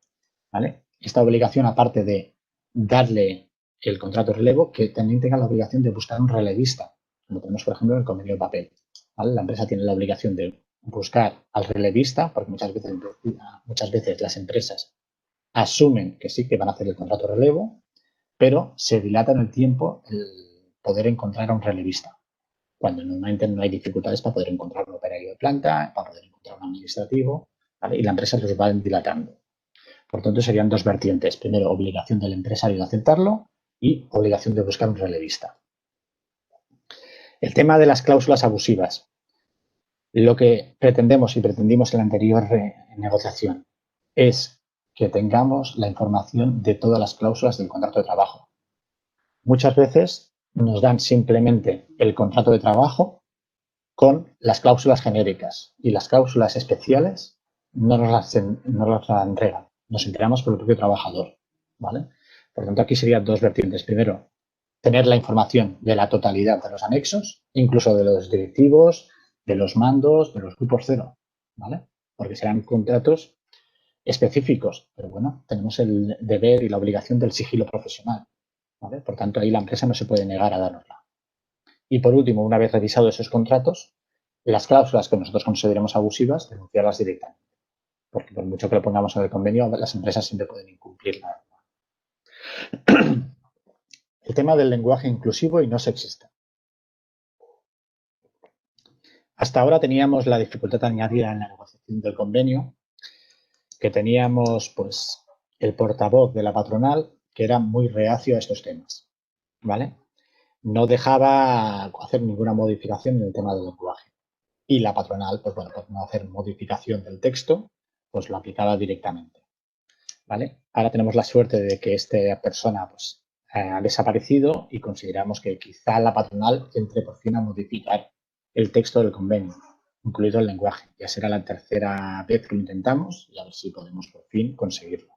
¿vale? Esta obligación, aparte de darle el contrato de relevo, que también tenga la obligación de buscar un relevista, como tenemos, por ejemplo, en el convenio de papel. ¿Vale? La empresa tiene la obligación de buscar al relevista, porque muchas veces las empresas asumen que sí que van a hacer el contrato de relevo, pero se dilata en el tiempo el poder encontrar a un relevista, cuando normalmente no hay dificultades para poder encontrar un operario de planta, para poder encontrar un administrativo, ¿vale? Y la empresa los va dilatando. Por tanto, serían dos vertientes. Primero, obligación del empresario de aceptarlo y obligación de buscar un relevista. El tema de las cláusulas abusivas. Lo que pretendemos y pretendimos en la anterior negociación es que tengamos la información de todas las cláusulas del contrato de trabajo. Muchas veces nos dan simplemente el contrato de trabajo con las cláusulas genéricas y las cláusulas especiales no nos las entregan. Nos enteramos por el propio trabajador, ¿vale? Por lo tanto, aquí serían dos vertientes. Primero, tener la información de la totalidad de los anexos, incluso de los directivos, de los mandos, de los grupos cero, ¿vale? Porque serán contratos específicos, pero bueno, tenemos el deber y la obligación del sigilo profesional, ¿vale? Por tanto, ahí la empresa no se puede negar a dárnosla. Y por último, una vez revisados esos contratos, las cláusulas que nosotros consideremos abusivas, denunciarlas directamente. Porque por mucho que lo pongamos en el convenio, las empresas siempre pueden incumplir la norma. El tema del lenguaje inclusivo y no sexista. Hasta ahora teníamos la dificultad añadida en la negociación del convenio, que teníamos pues el portavoz de la patronal que era muy reacio a estos temas, ¿vale? No dejaba hacer ninguna modificación en el tema del lenguaje. Y la patronal, pues bueno, por no hacer modificación del texto, pues lo aplicaba directamente, ¿vale? Ahora tenemos la suerte de que esta persona pues ha desaparecido y consideramos que quizá la patronal entre por fin a modificar el texto del convenio, incluido el lenguaje. Ya será la tercera vez que lo intentamos y a ver si podemos por fin conseguirlo.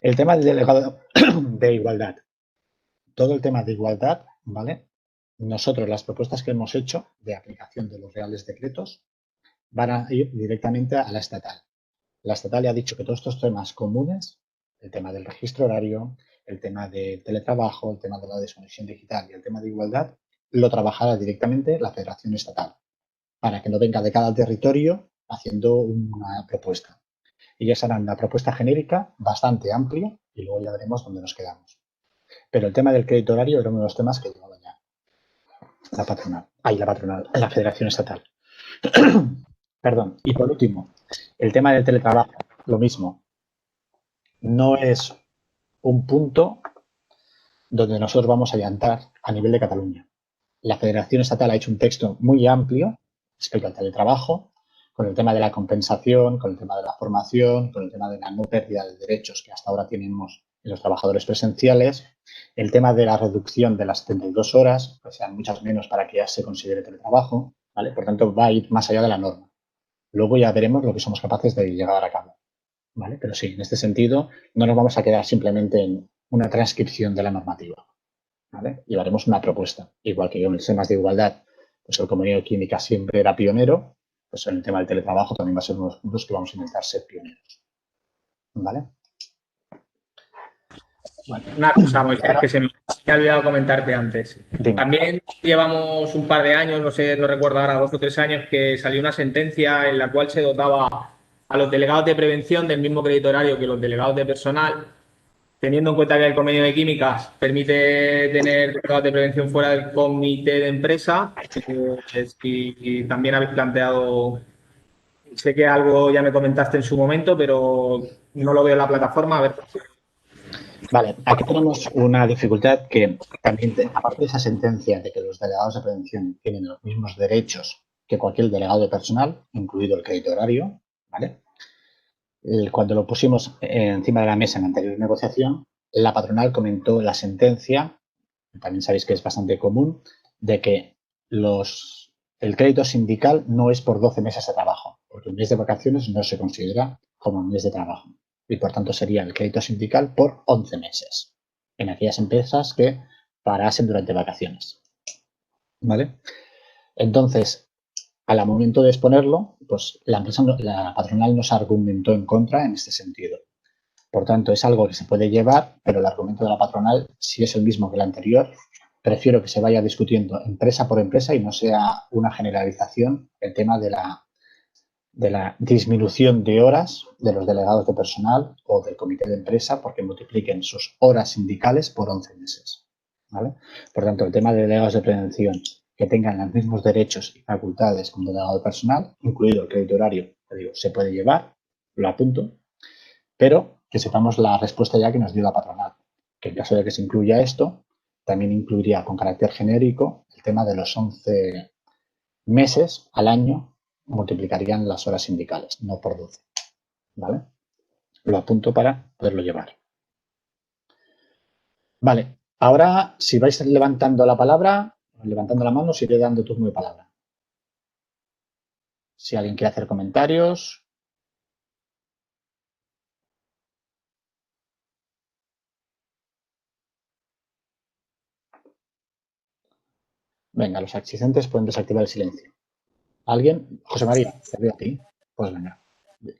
El tema del delegado de igualdad. Todo el tema de igualdad, ¿vale? Nosotros, las propuestas que hemos hecho de aplicación de los reales decretos van a ir directamente a la estatal. La estatal ya ha dicho que todos estos temas comunes, el tema del registro horario, el tema del teletrabajo, el tema de la desconexión digital y el tema de igualdad, lo trabajará directamente la Federación Estatal, para que no venga de cada territorio haciendo una propuesta. Ellas harán una propuesta genérica bastante amplia y luego ya veremos dónde nos quedamos. Pero el tema del crédito horario era uno de los temas que llevaba ya la Federación Estatal. Perdón. Y por último, el tema del teletrabajo, lo mismo. No es un punto donde nosotros vamos a llantar a nivel de Cataluña. La Federación Estatal ha hecho un texto muy amplio respecto al teletrabajo, con el tema de la compensación, con el tema de la formación, con el tema de la no pérdida de derechos que hasta ahora tenemos en los trabajadores presenciales, el tema de la reducción de las 72 horas, que sean muchas menos para que ya se considere teletrabajo, ¿vale? Por tanto, va a ir más allá de la norma. Luego ya veremos lo que somos capaces de llevar a cabo, ¿vale? Pero sí, en este sentido, no nos vamos a quedar simplemente en una transcripción de la normativa, ¿vale? Llevaremos una propuesta. Igual que en los temas de igualdad, pues el Convenio de Química siempre era pionero, pues en el tema del teletrabajo también va a ser uno de los puntos que vamos a intentar ser pioneros, ¿vale? Bueno, una cosa, Moisés, que se me ha olvidado comentarte antes. Dime. También llevamos un par de años, no sé, no recuerdo ahora, 2 o 3 años, que salió una sentencia en la cual se dotaba a los delegados de prevención del mismo crédito horario que los delegados de personal, teniendo en cuenta que el convenio de químicas permite tener delegados de prevención fuera del comité de empresa, y también habéis planteado, sé que algo ya me comentaste en su momento, pero no lo veo en la plataforma, a ver. Vale, aquí tenemos una dificultad que también, aparte de esa sentencia de que los delegados de prevención tienen los mismos derechos que cualquier delegado de personal, incluido el crédito horario, ¿vale? Cuando lo pusimos encima de la mesa en la anterior negociación, la patronal comentó la sentencia, también sabéis que es bastante común, de que el crédito sindical no es por 12 meses de trabajo, porque un mes de vacaciones no se considera como un mes de trabajo. Y por tanto sería el crédito sindical por 11 meses en aquellas empresas que parasen durante vacaciones. ¿Vale? Entonces, al momento de exponerlo, pues la patronal nos argumentó en contra en este sentido. Por tanto, es algo que se puede llevar, pero el argumento de la patronal, si es el mismo que el anterior, prefiero que se vaya discutiendo empresa por empresa y no sea una generalización el tema de la disminución de horas de los delegados de personal o del comité de empresa porque multipliquen sus horas sindicales por 11 meses. ¿Vale? Por tanto, el tema de delegados de prevención que tengan los mismos derechos y facultades como delegado de personal, incluido el crédito horario, digo, se puede llevar, lo apunto, pero que sepamos la respuesta ya que nos dio la patronal, que en caso de que se incluya esto, también incluiría con carácter genérico el tema de los 11 meses al año multiplicarían las horas sindicales, no por 12. ¿Vale? Lo apunto para poderlo llevar. Vale, ahora si vais levantando la palabra, levantando la mano, os iré dando turno de palabra. Si alguien quiere hacer comentarios. Venga, los asistentes pueden desactivar el silencio. ¿Alguien? José María, te veo a ti. Pues venga,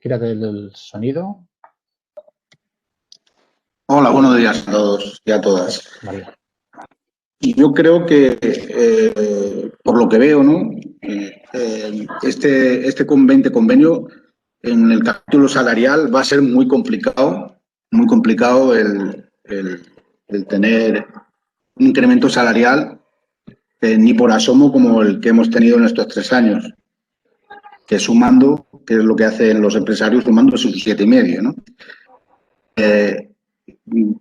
quítate el sonido. Hola, buenos días a todos y a todas. María. Y yo creo que, por lo que veo, ¿no? Este convenio en el capítulo salarial va a ser muy complicado el tener un incremento salarial ni por asomo como el que hemos tenido en estos 3 años, que sumando, que es lo que hacen los empresarios, sumando sus 7,5, ¿no?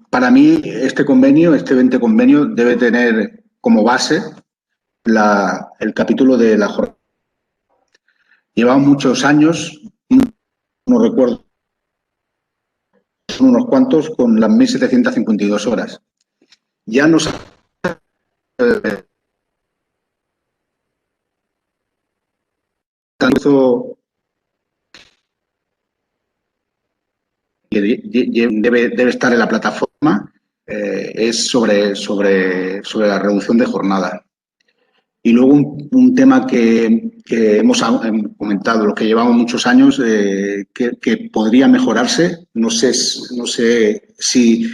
Para mí, este 20 convenio, debe tener como base el capítulo de la jornada. Llevamos muchos años, no recuerdo, son unos cuantos, con las 1.752 horas. Ya nos tanto debe estar en la plataforma, es sobre la reducción de jornada. Y luego un tema que hemos comentado, los que llevamos muchos años, que podría mejorarse. No sé si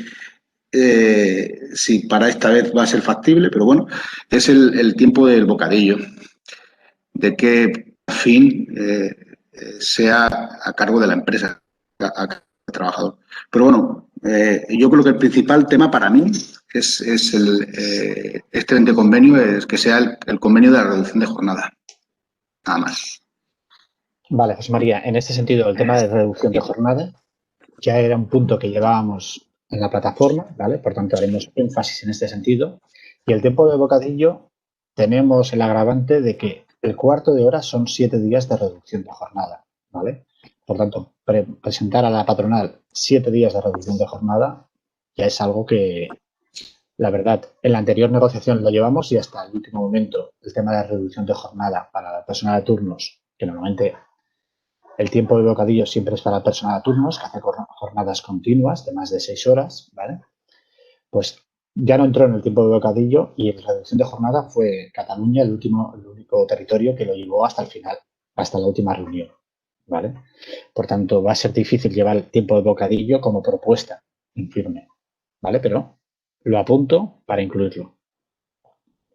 para esta vez va a ser factible, pero bueno, es el tiempo del bocadillo, de que al fin sea a cargo de la empresa, a cargo del trabajador. Pero bueno, yo creo que el principal tema para mí es este convenio, es que sea el convenio de la reducción de jornada. Nada más. Vale, José María, en este sentido, el tema de reducción de jornada ya era un punto que llevábamos en la plataforma, ¿vale? Por tanto, haremos énfasis en este sentido. Y el tiempo de bocadillo, tenemos el agravante de que el cuarto de hora son 7 días de reducción de jornada, ¿vale? Por tanto, presentar a la patronal 7 días de reducción de jornada ya es algo que, la verdad, en la anterior negociación lo llevamos y hasta el último momento el tema de reducción de jornada para la persona de turnos, que normalmente el tiempo de bocadillo siempre es para la persona de turnos, que hace jornadas continuas de más de 6 horas, ¿vale? Pues ya no entró en el tiempo de bocadillo y en reducción de jornada fue Cataluña el único territorio que lo llevó hasta el final, hasta la última reunión, ¿vale? Por tanto, va a ser difícil llevar el tiempo de bocadillo como propuesta en firme, ¿vale? Pero lo apunto para incluirlo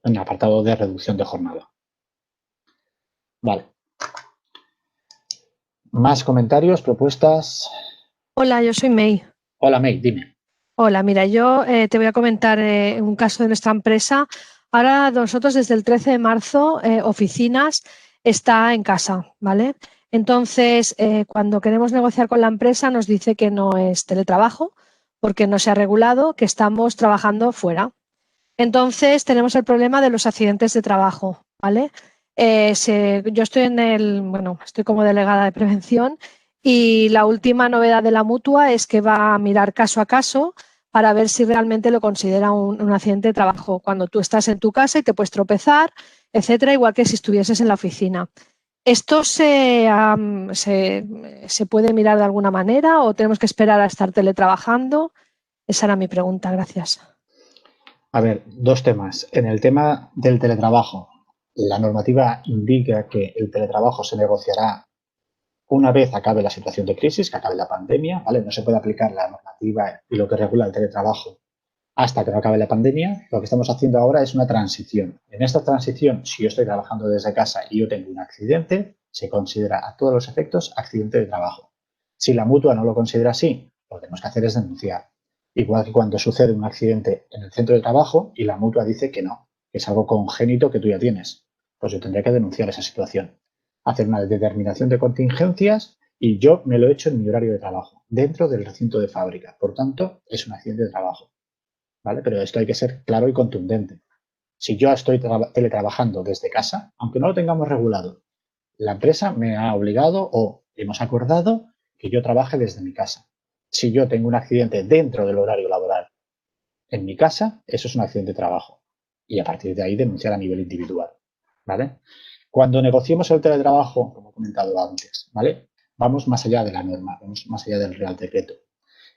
en el apartado de reducción de jornada. Vale. ¿Más comentarios, propuestas? Hola, yo soy May. Hola, May, dime. Hola, mira, yo te voy a comentar un caso de nuestra empresa. Ahora nosotros desde el 13 de marzo, oficinas está en casa, ¿vale? Entonces, cuando queremos negociar con la empresa nos dice que no es teletrabajo porque no se ha regulado, que estamos trabajando fuera. Entonces, tenemos el problema de los accidentes de trabajo, ¿vale? Yo estoy estoy como delegada de prevención y la última novedad de la mutua es que va a mirar caso a caso para ver si realmente lo considera un accidente de trabajo. Cuando tú estás en tu casa y te puedes tropezar, etcétera, igual que si estuvieses en la oficina. ¿Esto se puede mirar de alguna manera o tenemos que esperar a estar teletrabajando? Esa era mi pregunta. Gracias. A ver, dos temas. En el tema del teletrabajo, la normativa indica que el teletrabajo se negociará Una vez acabe la situación de crisis, que acabe la pandemia, ¿vale? No se puede aplicar la normativa y lo que regula el teletrabajo hasta que no acabe la pandemia. Lo que estamos haciendo ahora es una transición. En esta transición, si yo estoy trabajando desde casa y yo tengo un accidente, se considera a todos los efectos accidente de trabajo. Si la mutua no lo considera así, lo que tenemos que hacer es denunciar. Igual que cuando sucede un accidente en el centro de trabajo y la mutua dice que no, que es algo congénito que tú ya tienes, pues yo tendría que denunciar esa situación, hacer una determinación de contingencias y yo me lo he hecho en mi horario de trabajo, dentro del recinto de fábrica. Por tanto, es un accidente de trabajo, ¿vale? Pero esto hay que ser claro y contundente. Si yo estoy teletrabajando desde casa, aunque no lo tengamos regulado, la empresa me ha obligado o hemos acordado que yo trabaje desde mi casa. Si yo tengo un accidente dentro del horario laboral en mi casa, eso es un accidente de trabajo. Y a partir de ahí denunciar a nivel individual, ¿vale? Cuando negociemos el teletrabajo, como he comentado antes, ¿vale? Vamos más allá de la norma, vamos más allá del Real Decreto.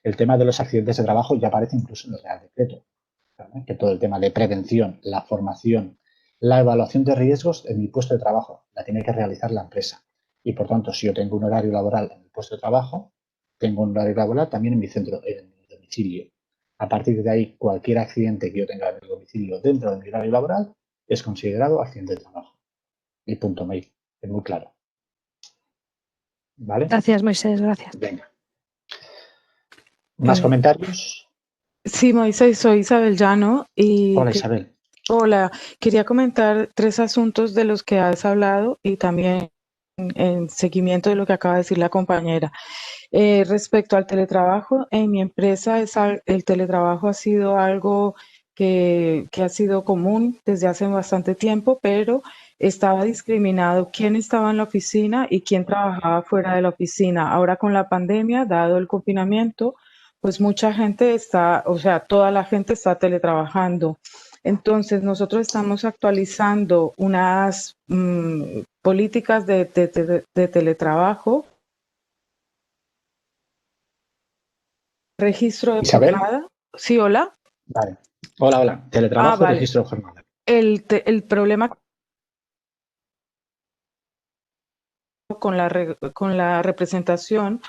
El tema de los accidentes de trabajo ya aparece incluso en el Real Decreto, ¿vale? Que todo el tema de prevención, la formación, la evaluación de riesgos en mi puesto de trabajo la tiene que realizar la empresa. Y por tanto, si yo tengo un horario laboral en mi puesto de trabajo, tengo un horario laboral también en mi centro, en mi domicilio. A partir de ahí, cualquier accidente que yo tenga en el domicilio dentro de mi horario laboral es considerado accidente de trabajo. Y punto, mail. Es muy claro. ¿Vale? Gracias, Moisés, gracias. Venga. ¿Más comentarios? Sí, Moisés, soy Isabel Llano y Hola, Isabel. hola, quería comentar 3 asuntos de los que has hablado y también en seguimiento de lo que acaba de decir la compañera. Respecto al teletrabajo, en mi empresa el teletrabajo ha sido algo que ha sido común desde hace bastante tiempo, pero estaba discriminado quién estaba en la oficina y quién trabajaba fuera de la oficina. Ahora con la pandemia, dado el confinamiento, pues mucha gente está, o sea, toda la gente está teletrabajando. Entonces, nosotros estamos actualizando unas políticas de teletrabajo, registro de Isabel. jornada. Sí, hola. Vale. Hola, hola. Teletrabajo y Vale. registro de jornada. El problema con la representación,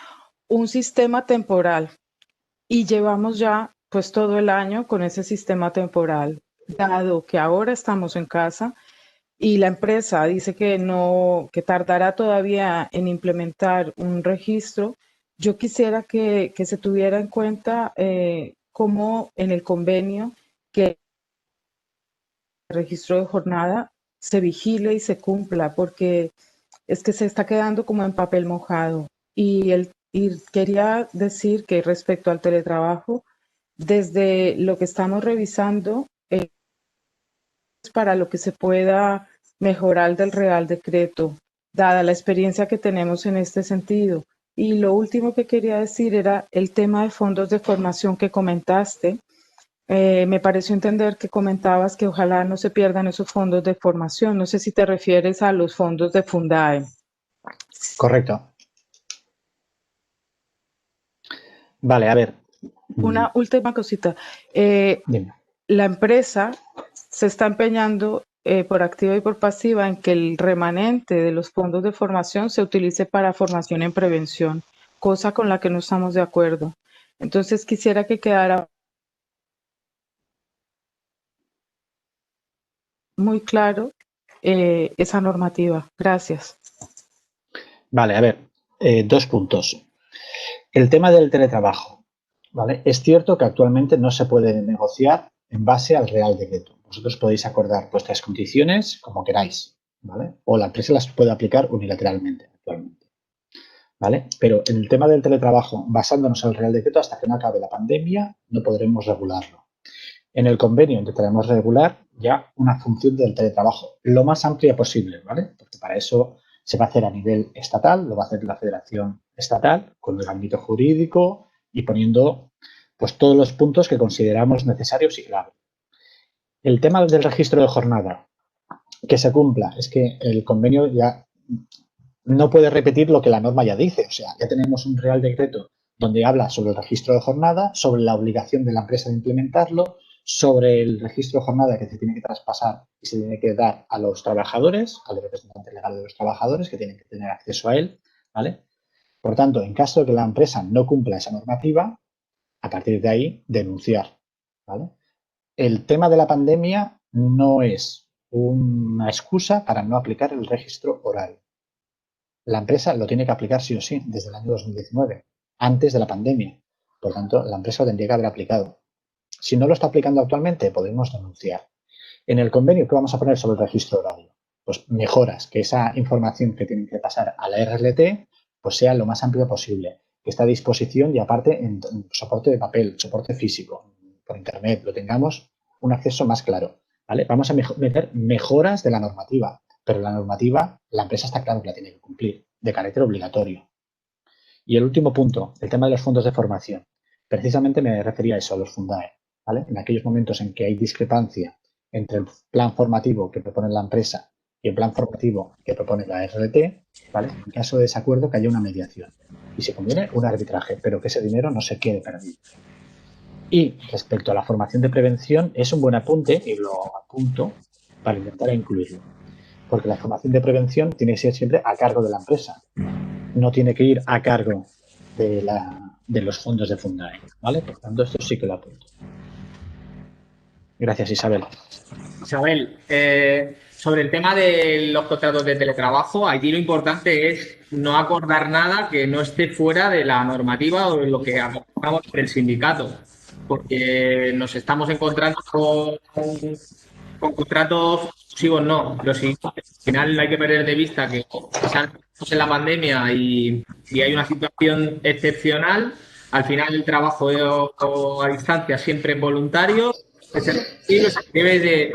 un sistema temporal. Y llevamos ya pues todo el año con ese sistema temporal, dado que ahora estamos en casa y la empresa dice que no, que tardará todavía en implementar un registro. Yo quisiera que se tuviera en cuenta como en el convenio que el registro de jornada se vigile y se cumpla, porque es que se está quedando como en papel mojado. Y quería decir que respecto al teletrabajo, desde lo que estamos revisando, para lo que se pueda mejorar del Real Decreto, dada la experiencia que tenemos en este sentido. Y lo último que quería decir era el tema de fondos de formación que comentaste. Me pareció entender que comentabas que ojalá no se pierdan esos fondos de formación. No sé si te refieres a los fondos de Fundae. Correcto. Vale, a ver. Una última cosita. Dime. La empresa se está empeñando por activa y por pasiva en que el remanente de los fondos de formación se utilice para formación en prevención, cosa con la que no estamos de acuerdo. Entonces quisiera que quedara muy claro esa normativa. Gracias. Vale, a ver. 2 puntos. El tema del teletrabajo. ¿Vale? Es cierto que actualmente no se puede negociar en base al Real Decreto. Vosotros podéis acordar vuestras condiciones como queráis, ¿vale? O la empresa las puede aplicar unilateralmente actualmente, ¿vale? Pero en el tema del teletrabajo, basándonos en el Real Decreto, hasta que no acabe la pandemia, no podremos regularlo. En el convenio intentaremos regular ya una función del teletrabajo lo más amplia posible, ¿vale? Porque para eso se va a hacer a nivel estatal, lo va a hacer la Federación Estatal con el ámbito jurídico y poniendo pues todos los puntos que consideramos necesarios y clave. El tema del registro de jornada, que se cumpla, es que el convenio ya no puede repetir lo que la norma ya dice. O sea, ya tenemos un Real Decreto donde habla sobre el registro de jornada, sobre la obligación de la empresa de implementarlo, sobre el registro de jornada que se tiene que traspasar y se tiene que dar a los trabajadores, al representante legal de los trabajadores, que tienen que tener acceso a él, ¿vale? Por tanto, en caso de que la empresa no cumpla esa normativa, a partir de ahí, denunciar, ¿vale? El tema de la pandemia no es una excusa para no aplicar el registro oral. La empresa lo tiene que aplicar sí o sí desde el año 2019, antes de la pandemia. Por tanto, la empresa lo tendría que haber aplicado. Si no lo está aplicando actualmente, podemos denunciar. En el convenio, ¿qué vamos a poner sobre el registro horario? Pues mejoras, que esa información que tienen que pasar a la RLT pues sea lo más amplio posible, que esté a disposición y aparte en soporte de papel, soporte físico, por internet, lo tengamos un acceso más claro, ¿vale? Vamos a meter mejoras de la normativa, pero la normativa, la empresa está claro que la tiene que cumplir, de carácter obligatorio. Y el último punto, el tema de los fondos de formación. Precisamente me refería a eso, a los Fundae, ¿vale? En aquellos momentos en que hay discrepancia entre el plan formativo que propone la empresa y el plan formativo que propone la RLT, ¿vale? En caso de desacuerdo, que haya una mediación. Y si conviene, un arbitraje, pero que ese dinero no se quede perdido. Y respecto a la formación de prevención, es un buen apunte, y lo apunto para intentar incluirlo. Porque la formación de prevención tiene que ser siempre a cargo de la empresa. No tiene que ir a cargo de los fondos de Fundae, ¿vale? Por tanto, esto sí que lo apunto. Gracias, Isabel. Isabel, sobre el tema de los contratos de teletrabajo, aquí lo importante es no acordar nada que no esté fuera de la normativa o de lo que acordamos del sindicato, porque nos estamos encontrando con contratos exclusivos, no. Al final hay que perder de vista que estamos en la pandemia y hay una situación excepcional. Al final el trabajo a distancia siempre es voluntario.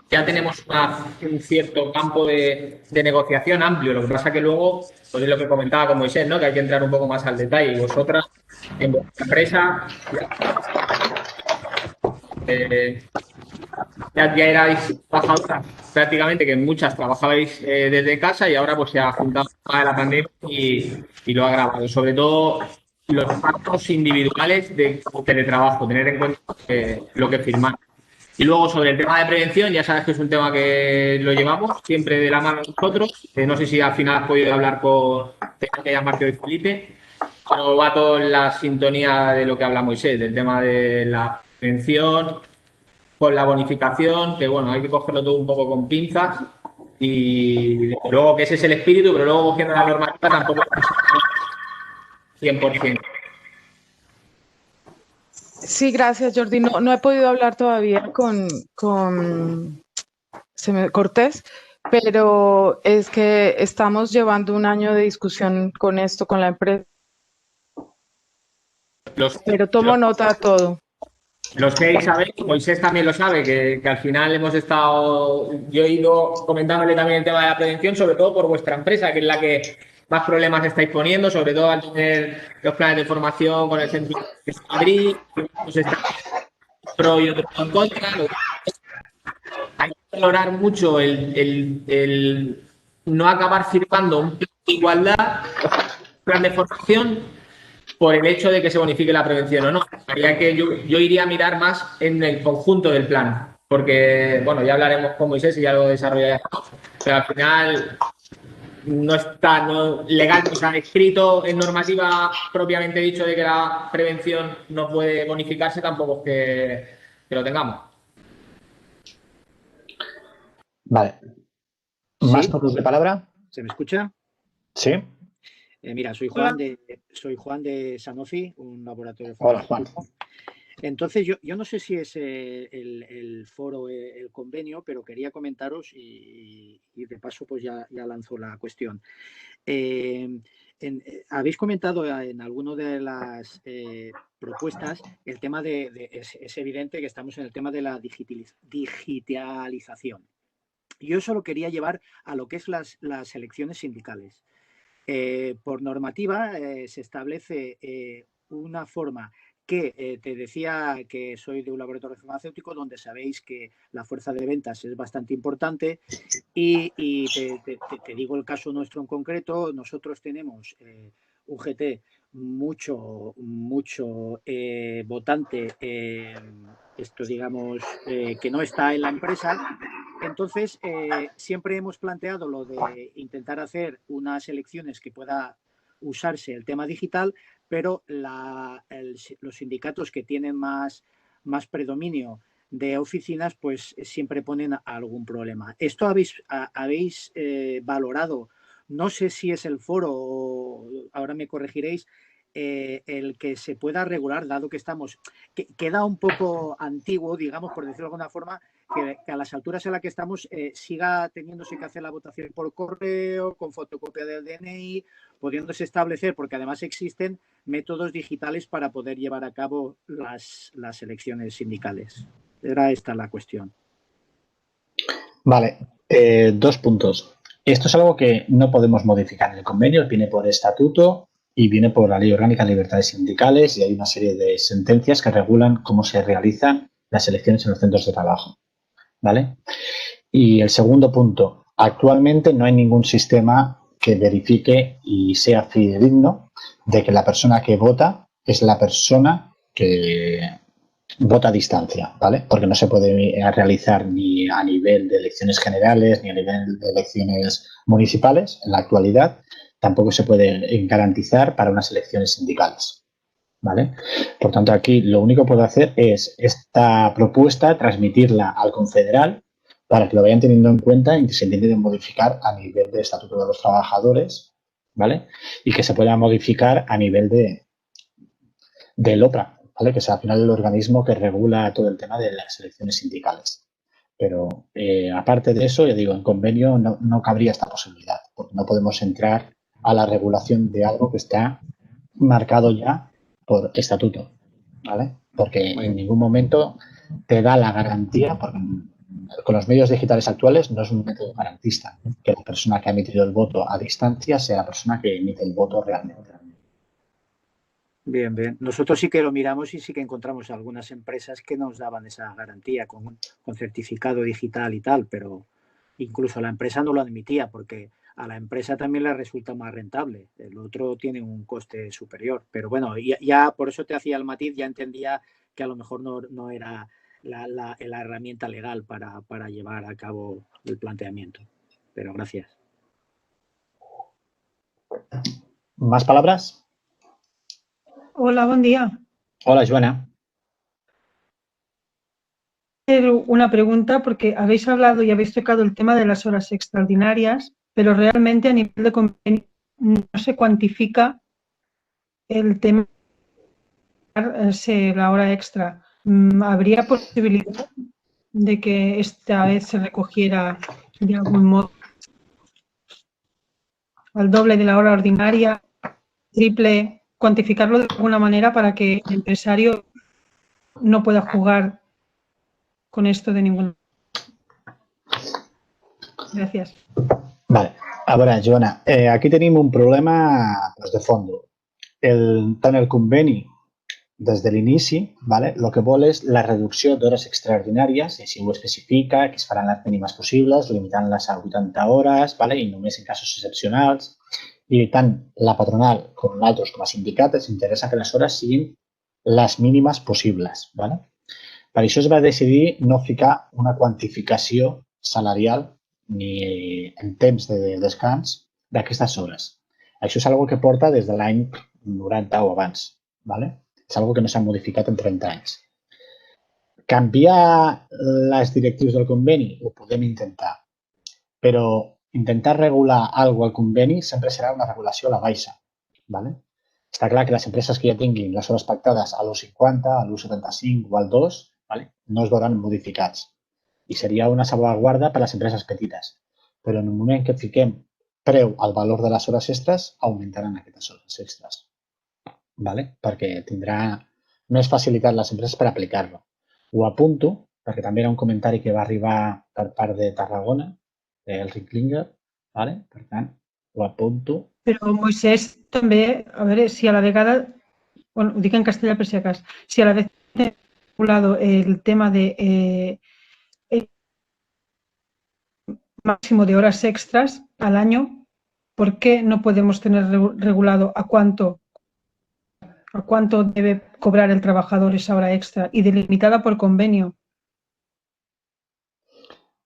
Ya tenemos un cierto campo de negociación amplio. Lo que pasa que luego, pues es lo que comentaba con Moisés, ¿no? Que hay que entrar un poco más al detalle. Y vosotras, en vuestra empresa, ya erais trabajadoras prácticamente, que muchas trabajabais desde casa y ahora pues se ha juntado la pandemia y lo ha agravado. Sobre todo los pactos individuales de teletrabajo, tener en cuenta lo que firmáis. Y luego sobre el tema de prevención, ya sabes que es un tema que lo llevamos siempre de la mano nosotros. No sé si al final has podido hablar con Marco y Felipe, pero va todo en la sintonía de lo que habla Moisés, del tema de la prevención, con la bonificación, que bueno, hay que cogerlo todo un poco con pinzas. Y luego que ese es el espíritu, pero luego cogiendo la normativa tampoco es 100%. Sí, gracias, Jordi. No he podido hablar todavía con Cortés, pero es que estamos llevando un año de discusión con esto, con la empresa. Pero tomo nota de todo. Los que Isabel, Moisés también lo sabe, que al final hemos estado, yo he ido comentándole también el tema de la prevención, sobre todo por vuestra empresa, que es la que más problemas estáis poniendo, sobre todo al tener los planes de formación con el centro de Madrid, pues está pro y otro en contra. Hay que valorar mucho el no acabar firmando un plan de igualdad, un plan de formación, por el hecho de que se bonifique la prevención o no. Haría que yo iría a mirar más en el conjunto del plan, porque, bueno, ya hablaremos con Moisés y ya lo desarrollaremos, pero al final no está legal, no está escrito en normativa propiamente dicho de que la prevención no puede bonificarse, tampoco es que lo tengamos. Vale. ¿Más Sí, turnos de palabra? ¿se me escucha? Sí. Mira, soy Juan de Sanofi, un laboratorio Hola, Juan. farmacéutico. Entonces, yo no sé si es el foro, el convenio, pero quería comentaros y de paso pues ya lanzo la cuestión. Habéis comentado en alguna de las propuestas el tema es evidente que estamos en el tema de la digitalización. Yo eso lo quería llevar a lo que es las elecciones sindicales. Por normativa se establece una forma que te decía que soy de un laboratorio farmacéutico donde sabéis que la fuerza de ventas es bastante importante y te digo el caso nuestro en concreto. Nosotros tenemos un GT mucho votante, esto digamos que no está en la empresa. Entonces, siempre hemos planteado lo de intentar hacer unas elecciones que pueda usarse el tema digital, pero los sindicatos que tienen más predominio de oficinas, pues siempre ponen algún problema. ¿Esto habéis valorado? No sé si es el foro, o ahora me corregiréis, el que se pueda regular, dado que queda un poco antiguo, digamos, por decirlo de alguna forma, que a las alturas en las que estamos siga teniéndose que hacer la votación por correo, con fotocopia del DNI, pudiéndose establecer, porque además existen métodos digitales para poder llevar a cabo las elecciones sindicales. Era esta la cuestión. Vale, 2 puntos. Esto es algo que no podemos modificar en el convenio, viene por estatuto y viene por la Ley Orgánica de Libertades Sindicales, y hay una serie de sentencias que regulan cómo se realizan las elecciones en los centros de trabajo. ¿Vale? Y el segundo punto, actualmente no hay ningún sistema que verifique y sea fidedigno de que la persona que vota es la persona que vota a distancia, ¿vale? Porque no se puede realizar ni a nivel de elecciones generales ni a nivel de elecciones municipales en la actualidad. Tampoco se puede garantizar para unas elecciones sindicales, ¿vale? Por tanto, aquí lo único que puedo hacer es esta propuesta, transmitirla al confederal para que lo vayan teniendo en cuenta y que se intente modificar a nivel de Estatuto de los Trabajadores, ¿vale? Y que se pueda modificar a nivel del OPRA, ¿vale? Que es al final el organismo que regula todo el tema de las elecciones sindicales. Pero aparte de eso, ya digo, en convenio no cabría esta posibilidad, porque no podemos entrar a la regulación de algo que está marcado ya por estatuto, ¿vale? Porque en ningún momento te da la garantía, porque con los medios digitales actuales no es un método garantista, que la persona que ha emitido el voto a distancia sea la persona que emite el voto realmente. Bien, bien. Nosotros sí que lo miramos y sí que encontramos algunas empresas que nos daban esa garantía con certificado digital y tal, pero incluso la empresa no lo admitía porque a la empresa también le resulta más rentable. El otro tiene un coste superior. Pero bueno, ya por eso te hacía el matiz, ya entendía que a lo mejor no era la herramienta legal para llevar a cabo el planteamiento. Pero gracias. ¿Más palabras? Hola, buen día. Hola, Joana. Una pregunta porque habéis hablado y habéis tocado el tema de las horas extraordinarias, pero realmente a nivel de convenio no se cuantifica el tema de la hora extra. ¿Habría posibilidad de que esta vez se recogiera de algún modo al doble de la hora ordinaria, triple, cuantificarlo de alguna manera para que el empresario no pueda jugar con esto de ninguna manera? Gracias. Vale. A veure, Joana, aquí tenim un problema pues, de fondo. Tant el conveni, des de l'inici, vale, el que vol és la reducció d'hores extraordinàries, i així ho especifica, que es faran les mínimes possibles, limitant-les a 80 hores, vale, i només en casos excepcionals. I tant la patronal com nosaltres, com a sindicat, ens interessa que les hores siguin les mínimes possibles. Vale? Per això es va decidir no ficar una quantificació salarial ni en temps de descans d'aquestes hores. Això és una que porta des de l'any 90 o abans. ¿Vale? És una que no s'ha modificat en 30 anys. Canviar les directrius del conveni ho podem intentar, però intentar regular alguna cosa al conveni sempre serà una regulació a la baixa. ¿Vale? Està clar que les empreses que ja tinguin les hores pactades a l'1,50, a l'1,75 o al 2, ¿vale? No es veuran modificats. I seria una salvaguarda per a les empreses petites. Però en el moment que fiquem preu al valor de les hores extres, augmentaran aquestes hores extres. ¿Vale? Perquè tindrà més facilitat les empreses per aplicar-lo. Ho apunto, perquè també era un comentari que va arribar per part de Tarragona, del Ricklinger, ¿vale? Per tant, ho apunto. Però, Moisès, també, a veure, si a la vegada, bueno, ho dic en castellà per si acaso, si a la vez he regulado el tema de máximo de horas extras al año, ¿por qué no podemos tener regulado a cuánto debe cobrar el trabajador esa hora extra y delimitada por convenio?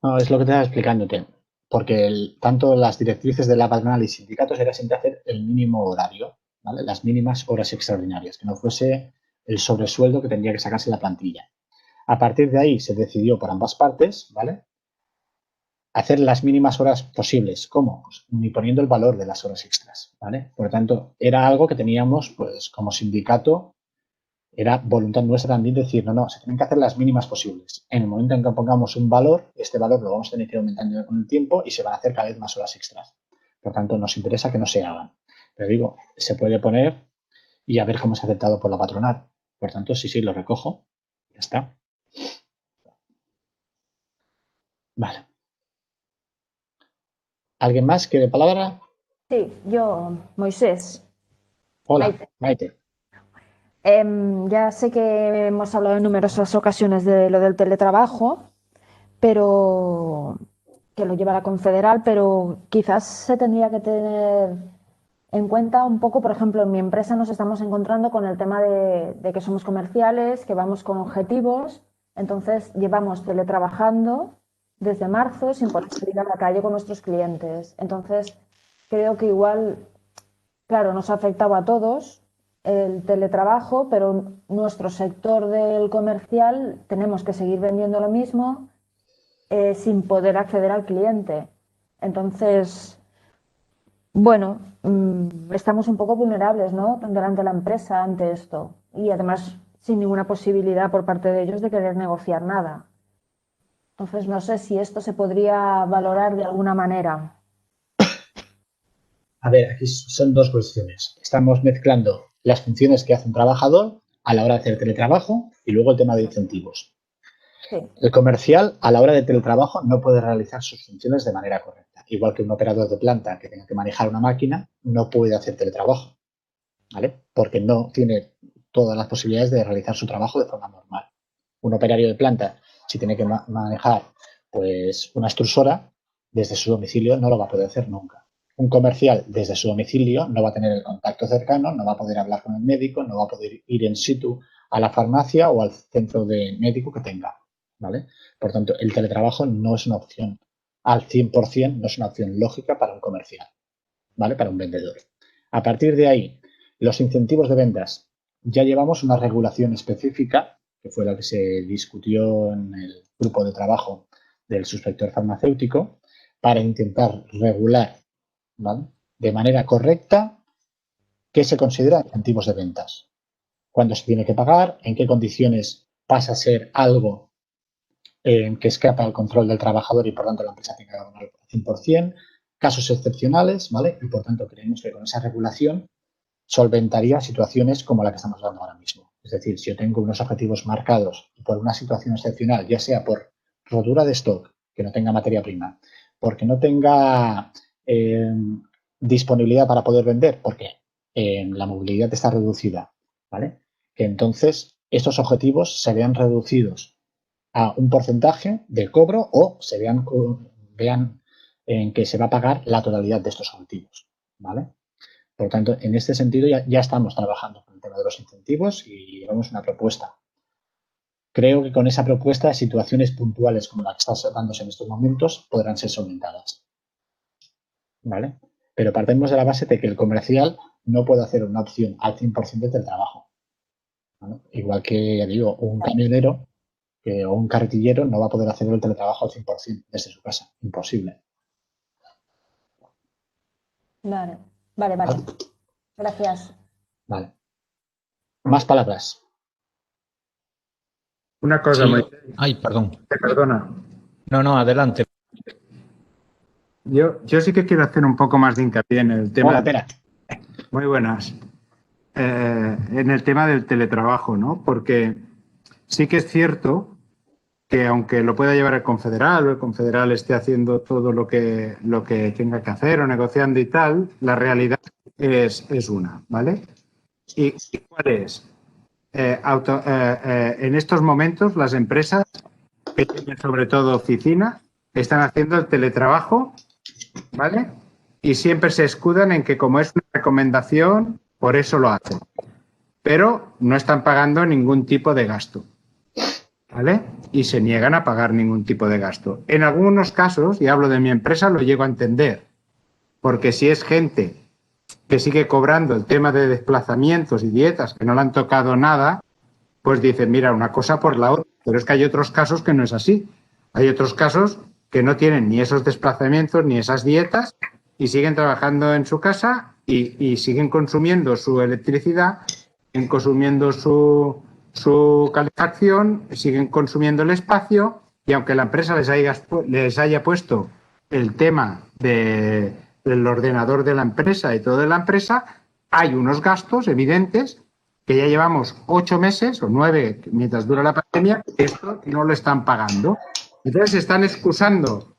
No, és el que estava explicant-te. porque tanto las directrices de la patronal y sindicatos era siempre hacer el mínimo horario, ¿vale? Las mínimas horas extraordinarias, que no fuese el sobresueldo que tendría que sacarse la plantilla. A partir de ahí se decidió por ambas partes, ¿vale?, hacer las mínimas horas posibles. ¿Cómo? Pues ni poniendo el valor de las horas extras, ¿vale? Por lo tanto, era algo que teníamos, pues, como sindicato, era voluntad nuestra también decir, no, se tienen que hacer las mínimas posibles. En el momento en que pongamos un valor, este valor lo vamos a tener que ir aumentando con el tiempo y se van a hacer cada vez más horas extras. Por lo tanto, nos interesa que no se hagan. Pero digo, se puede poner y a ver cómo es aceptado por la patronal. Por tanto, sí, lo recojo. Ya está. Vale. ¿Alguien más quiere palabra? Sí, yo, Moisés. Hola, Maite. Ya sé que hemos hablado en numerosas ocasiones de lo del teletrabajo, pero que lo lleva la Confederal, pero quizás se tendría que tener en cuenta un poco, por ejemplo, en mi empresa nos estamos encontrando con el tema de que somos comerciales, que vamos con objetivos, entonces llevamos teletrabajando desde marzo sin poder salir a la calle con nuestros clientes. Entonces, creo que igual, claro, nos ha afectado a todos el teletrabajo, pero nuestro sector del comercial tenemos que seguir vendiendo lo mismo sin poder acceder al cliente. Entonces, bueno, estamos un poco vulnerables, ¿no?, delante de la empresa ante esto y además sin ninguna posibilidad por parte de ellos de querer negociar nada. Entonces, no sé si esto se podría valorar de alguna manera. A ver, aquí son dos cuestiones. Estamos mezclando las funciones que hace un trabajador a la hora de hacer teletrabajo y luego el tema de incentivos. Sí. El comercial, a la hora de teletrabajo, no puede realizar sus funciones de manera correcta. Igual que un operador de planta que tenga que manejar una máquina, no puede hacer teletrabajo, ¿vale? Porque no tiene todas las posibilidades de realizar su trabajo de forma normal. Un operario de planta, si tiene que manejar pues una extrusora, desde su domicilio no lo va a poder hacer nunca. Un comercial desde su domicilio no va a tener el contacto cercano, no va a poder hablar con el médico, no va a poder ir in situ a la farmacia o al centro de médico que tenga, ¿vale? Por tanto, el teletrabajo no es una opción al 100%, no es una opción lógica para un comercial, ¿vale? Para un vendedor. A partir de ahí, los incentivos de ventas. Ya llevamos una regulación específica, que fue la que se discutió en el grupo de trabajo del subsector farmacéutico, para intentar regular, ¿vale?, de manera correcta qué se considera incentivos de ventas, cuándo se tiene que pagar, en qué condiciones pasa a ser algo que escapa al control del trabajador y por tanto la empresa tiene que abonar al 100%, casos excepcionales, ¿vale? Y por tanto creemos que con esa regulación solventaría situaciones como la que estamos dando ahora mismo. Es decir, si yo tengo unos objetivos marcados y por una situación excepcional, ya sea por rotura de stock, que no tenga materia prima, porque no tenga disponibilidad para poder vender, porque la movilidad está reducida, ¿vale?, que entonces estos objetivos se vean reducidos a un porcentaje del cobro o se vean en que se va a pagar la totalidad de estos objetivos, ¿vale? Por lo tanto, en este sentido ya estamos trabajando con el tema de los incentivos y llevamos una propuesta. Creo que con esa propuesta situaciones puntuales como la que está dándose en estos momentos podrán ser solventadas, ¿vale? Pero partimos de la base de que el comercial no puede hacer una opción al 100% del trabajo, ¿vale? Igual que, ya digo, un camionero o un carretillero no va a poder hacer el teletrabajo al 100% desde su casa. Imposible. Vale. Gracias. Vale. Más palabras. Una cosa, Sí. Moisés. Ay, perdón. Perdona. No, adelante. Yo sí que quiero hacer un poco más de hincapié en el tema. Hola, espera. Muy buenas. En el tema del teletrabajo, ¿no? Porque sí que es cierto que aunque lo pueda llevar el confederal o el confederal esté haciendo todo lo que tenga que hacer o negociando y tal, la realidad es una, ¿vale? ¿Y cuál es? En estos momentos las empresas que tienen sobre todo oficina están haciendo el teletrabajo, ¿vale? Y siempre se escudan en que como es una recomendación, por eso lo hacen. Pero no están pagando ningún tipo de gasto, ¿vale? y se niegan a pagar ningún tipo de gasto. En algunos casos, y hablo de mi empresa, lo llego a entender, porque si es gente que sigue cobrando el tema de desplazamientos y dietas, que no le han tocado nada, pues dicen, mira, una cosa por la otra. Pero es que hay otros casos que no es así. Hay otros casos que no tienen ni esos desplazamientos ni esas dietas y siguen trabajando en su casa y siguen consumiendo su electricidad, siguen consumiendo su calefacción, siguen consumiendo el espacio y aunque la empresa les haya puesto el tema del ordenador de la empresa y todo de la empresa, hay unos gastos evidentes que ya llevamos 8 meses o 9 mientras dura la pandemia, que esto no lo están pagando. Entonces se están excusando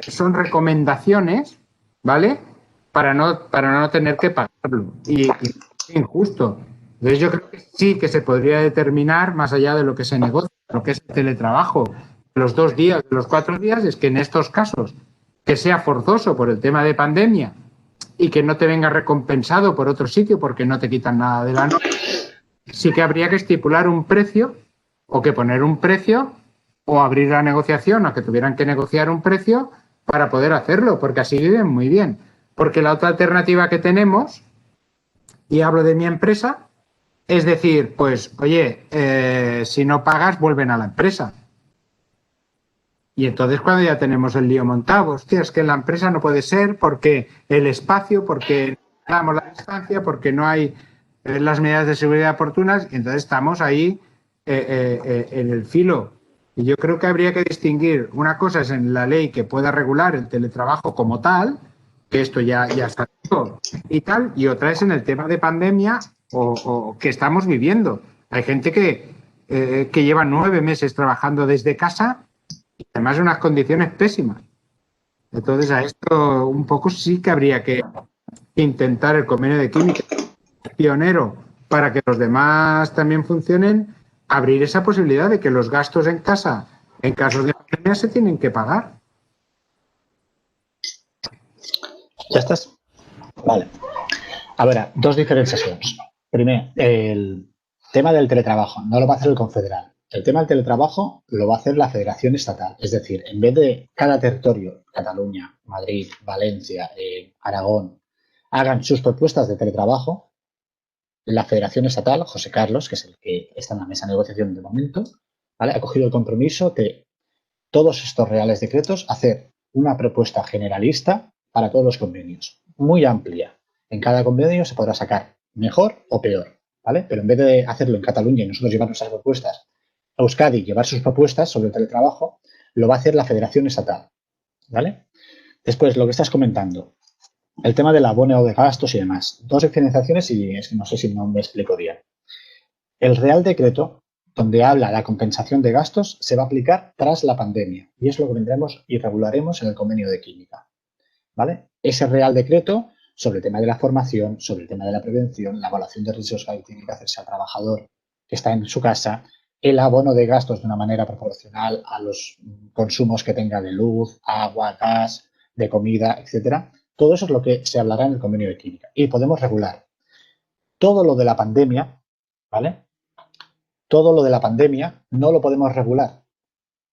son recomendaciones, ¿vale? Para no tener que pagarlo. Y es injusto. Entonces yo creo que sí que se podría determinar, más allá de lo que se negocia, lo que es el teletrabajo, los 2 días, los 4 días, es que en estos casos, que sea forzoso por el tema de pandemia y que no te venga recompensado por otro sitio porque no te quitan nada de la noche, sí que habría que estipular un precio o que poner un precio o abrir la negociación a que tuvieran que negociar un precio para poder hacerlo, porque así viven muy bien. Porque la otra alternativa que tenemos, y hablo de mi empresa, es decir, pues, oye, si no pagas, vuelven a la empresa. Y entonces cuando ya tenemos el lío montado, hostia, es que la empresa no puede ser porque el espacio, porque no damos la distancia, porque no hay las medidas de seguridad oportunas, y entonces estamos ahí en el filo. Y yo creo que habría que distinguir, una cosa es en la ley que pueda regular el teletrabajo como tal, que esto ya está y tal, y otra es en el tema de pandemia o que estamos viviendo. Hay gente que lleva 9 meses trabajando desde casa y además en unas condiciones pésimas. Entonces a esto un poco sí que habría que intentar el convenio de química pionero para que los demás también funcionen, abrir esa posibilidad de que los gastos en casa, en casos de pandemia, se tienen que pagar. ¿Ya estás? Vale. A ver, 2 diferenciacions. Primer, el tema del teletrabajo no lo va a hacer el confederal. El tema del teletrabajo lo va a hacer la Federación Estatal. Es decir, en vez de cada territorio, Cataluña, Madrid, Valencia, Aragón, hagan sus propuestas de teletrabajo, la Federación Estatal, José Carlos, que es el que está en la mesa de negociación de momento, ¿vale?, ha cogido el compromiso de todos estos reales decretos hacer una propuesta generalista para todos los convenios, muy amplia. En cada convenio se podrá sacar mejor o peor, ¿vale? Pero en vez de hacerlo en Cataluña y nosotros llevar nuestras propuestas, a Euskadi llevar sus propuestas sobre el teletrabajo, lo va a hacer la Federación Estatal, ¿vale? Después, lo que estás comentando, el tema del abono de gastos y demás. 2 diferenciaciones y es que no sé si no me explico bien. El Real Decreto, donde habla de la compensación de gastos, se va a aplicar tras la pandemia y es lo que vendremos y regularemos en el convenio de química, ¿vale? Ese Real Decreto sobre el tema de la formación, sobre el tema de la prevención, la evaluación de riesgos que tiene que hacerse al trabajador que está en su casa, el abono de gastos de una manera proporcional a los consumos que tenga de luz, agua, gas, de comida, etcétera. Todo eso es lo que se hablará en el convenio de química y podemos regular todo lo de la pandemia, ¿vale? Todo lo de la pandemia no lo podemos regular.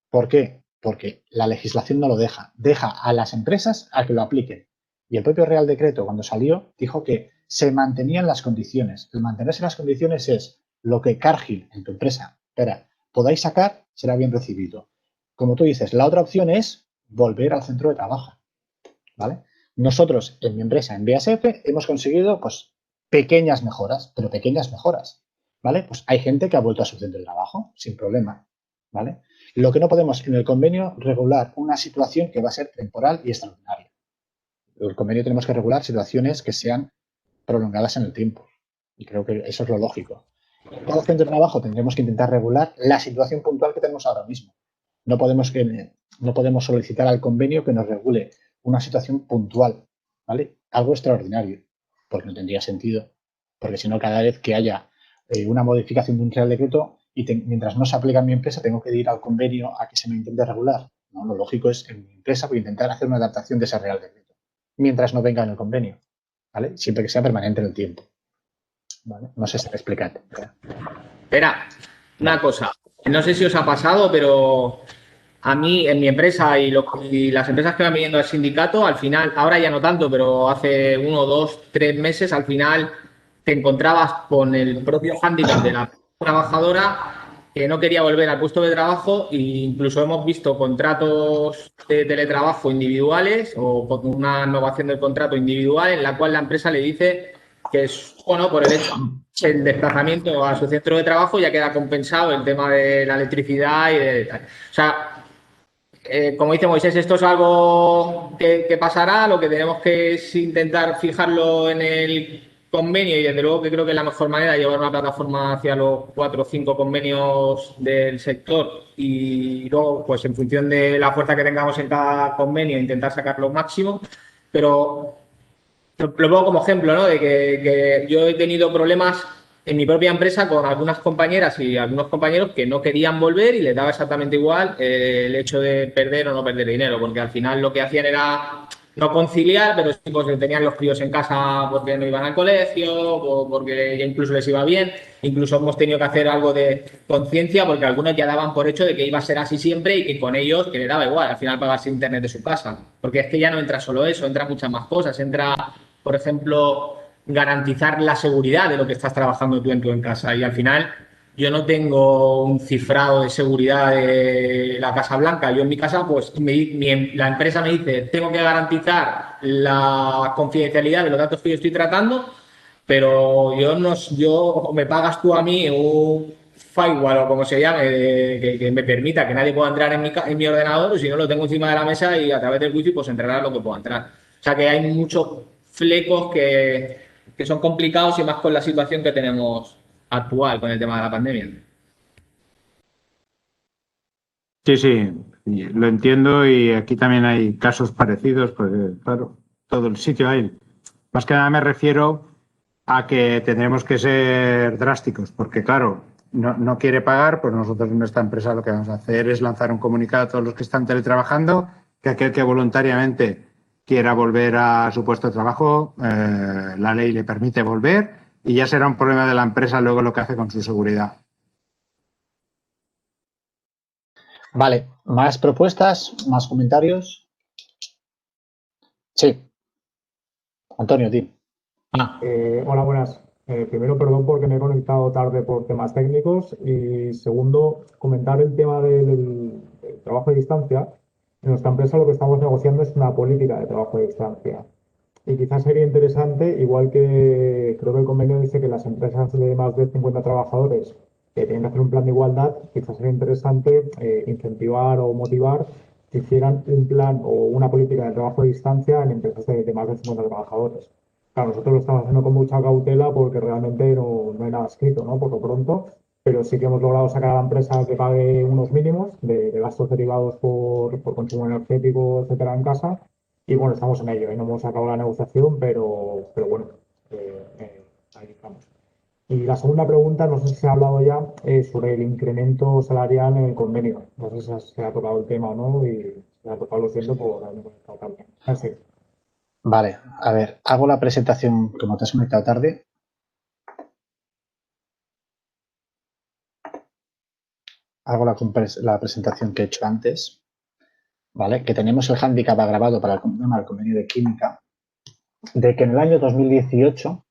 ¿Por qué? Porque la legislación no lo deja. Deja a las empresas a que lo apliquen. Y el propio Real Decreto, cuando salió, dijo que se mantenían las condiciones. El mantenerse las condiciones es lo que Cargill, en tu empresa, podáis sacar, será bien recibido. Como tú dices, la otra opción es volver al centro de trabajo, ¿vale? Nosotros, en mi empresa, en BASF, hemos conseguido, pues, pequeñas mejoras, pero pequeñas mejoras, ¿vale? Pues hay gente que ha vuelto a su centro de trabajo sin problema, ¿vale? Lo que no podemos en el convenio regular una situación que va a ser temporal y extraordinaria. En el convenio tenemos que regular situaciones que sean prolongadas en el tiempo y creo que eso es lo lógico. En cada centro de trabajo tendremos que intentar regular la situación puntual que tenemos ahora mismo. No podemos solicitar al convenio que nos regule una situación puntual, ¿vale? Algo extraordinario, porque no tendría sentido. Porque si no, cada vez que haya una modificación de un Real Decreto y mientras no se aplica en mi empresa, tengo que ir al convenio a que se me intente regular. ¿No? Lo lógico es en mi empresa voy a intentar hacer una adaptación de ese Real Decreto, mientras no venga en el convenio, ¿vale? Siempre que sea permanente en el tiempo. ¿Vale? No sé si te he explicado. Espera, Una cosa, no sé si os ha pasado, pero a mí, en mi empresa y las empresas que van viniendo al sindicato, al final, ahora ya no tanto, pero hace 1, 2, 3 meses, al final te encontrabas con el propio hándicap de la trabajadora que no quería volver al puesto de trabajo e incluso hemos visto contratos de teletrabajo individuales o con una innovación del contrato individual en la cual la empresa le dice que es, bueno, por el hecho el desplazamiento a su centro de trabajo ya queda compensado el tema de la electricidad y de tal. O sea, como dice Moisés, esto es algo que pasará, lo que tenemos que es intentar fijarlo en el convenio y desde luego que creo que es la mejor manera de llevar una plataforma hacia los 4 o 5 convenios del sector y luego, pues en función de la fuerza que tengamos en cada convenio, intentar sacar lo máximo, pero lo pongo como ejemplo, ¿no? De que yo he tenido problemas en mi propia empresa con algunas compañeras y algunos compañeros que no querían volver y les daba exactamente igual el hecho de perder o no perder dinero, porque al final lo que hacían era no conciliar, pero sí pues, tenían los críos en casa porque no iban al colegio o porque ya incluso les iba bien. Incluso hemos tenido que hacer algo de conciencia porque algunos ya daban por hecho de que iba a ser así siempre y que con ellos que le daba igual al final pagarse internet de su casa. Porque es que ya no entra solo eso, entra muchas más cosas, entra por ejemplo, garantizar la seguridad de lo que estás trabajando tú en casa. Y al final, yo no tengo un cifrado de seguridad de la Casa Blanca. Yo en mi casa, pues la empresa me dice, tengo que garantizar la confidencialidad de los datos que yo estoy tratando, pero yo me pagas tú a mí un firewall o como se llame, que me permita que nadie pueda entrar en mi ordenador, y si no lo tengo encima de la mesa y a través del wifi pues entrará lo que pueda entrar. O sea que hay muchos flecos que son complicados y más con la situación que tenemos actual con el tema de la pandemia. Sí, sí, lo entiendo y aquí también hay casos parecidos, porque claro, todo el sitio hay. Más que nada me refiero a que tendremos que ser drásticos, porque claro, no quiere pagar, pues nosotros en nuestra empresa lo que vamos a hacer es lanzar un comunicado a todos los que están teletrabajando, que aquel que voluntariamente quiera volver a su puesto de trabajo, la ley le permite volver y ya será un problema de la empresa luego lo que hace con su seguridad. Vale, ¿más propuestas? ¿Más comentarios? Sí. Antonio, di. Hola, buenas. Primero, perdón porque me he conectado tarde por temas técnicos y segundo, comentar el tema del trabajo a distancia. En nuestra empresa lo que estamos negociando es una política de trabajo a distancia y quizás sería interesante, igual que creo que el convenio dice que las empresas de más de 50 trabajadores que tienen que hacer un plan de igualdad, quizás sería interesante incentivar o motivar que hicieran un plan o una política de trabajo a distancia en empresas de más de 50 trabajadores. Claro, nosotros lo estamos haciendo con mucha cautela porque realmente no hay nada escrito, ¿no? Por lo pronto, pero sí que hemos logrado sacar a la empresa que pague unos mínimos de gastos derivados por consumo energético, etcétera, en casa. Y bueno, estamos en ello, ¿eh? No hemos acabado la negociación, pero bueno, ahí estamos. Y la segunda pregunta, no sé si se ha hablado ya sobre el incremento salarial en el convenio. No sé si se ha tocado el tema o no y se ha tocado, lo siento, por haberme conectado tarde. Así. Vale, a ver, hago la presentación como te has conectado tarde. Hago la presentación que he hecho antes, ¿vale? Que tenemos el hándicap agravado para el convenio de química, de que en el año 2018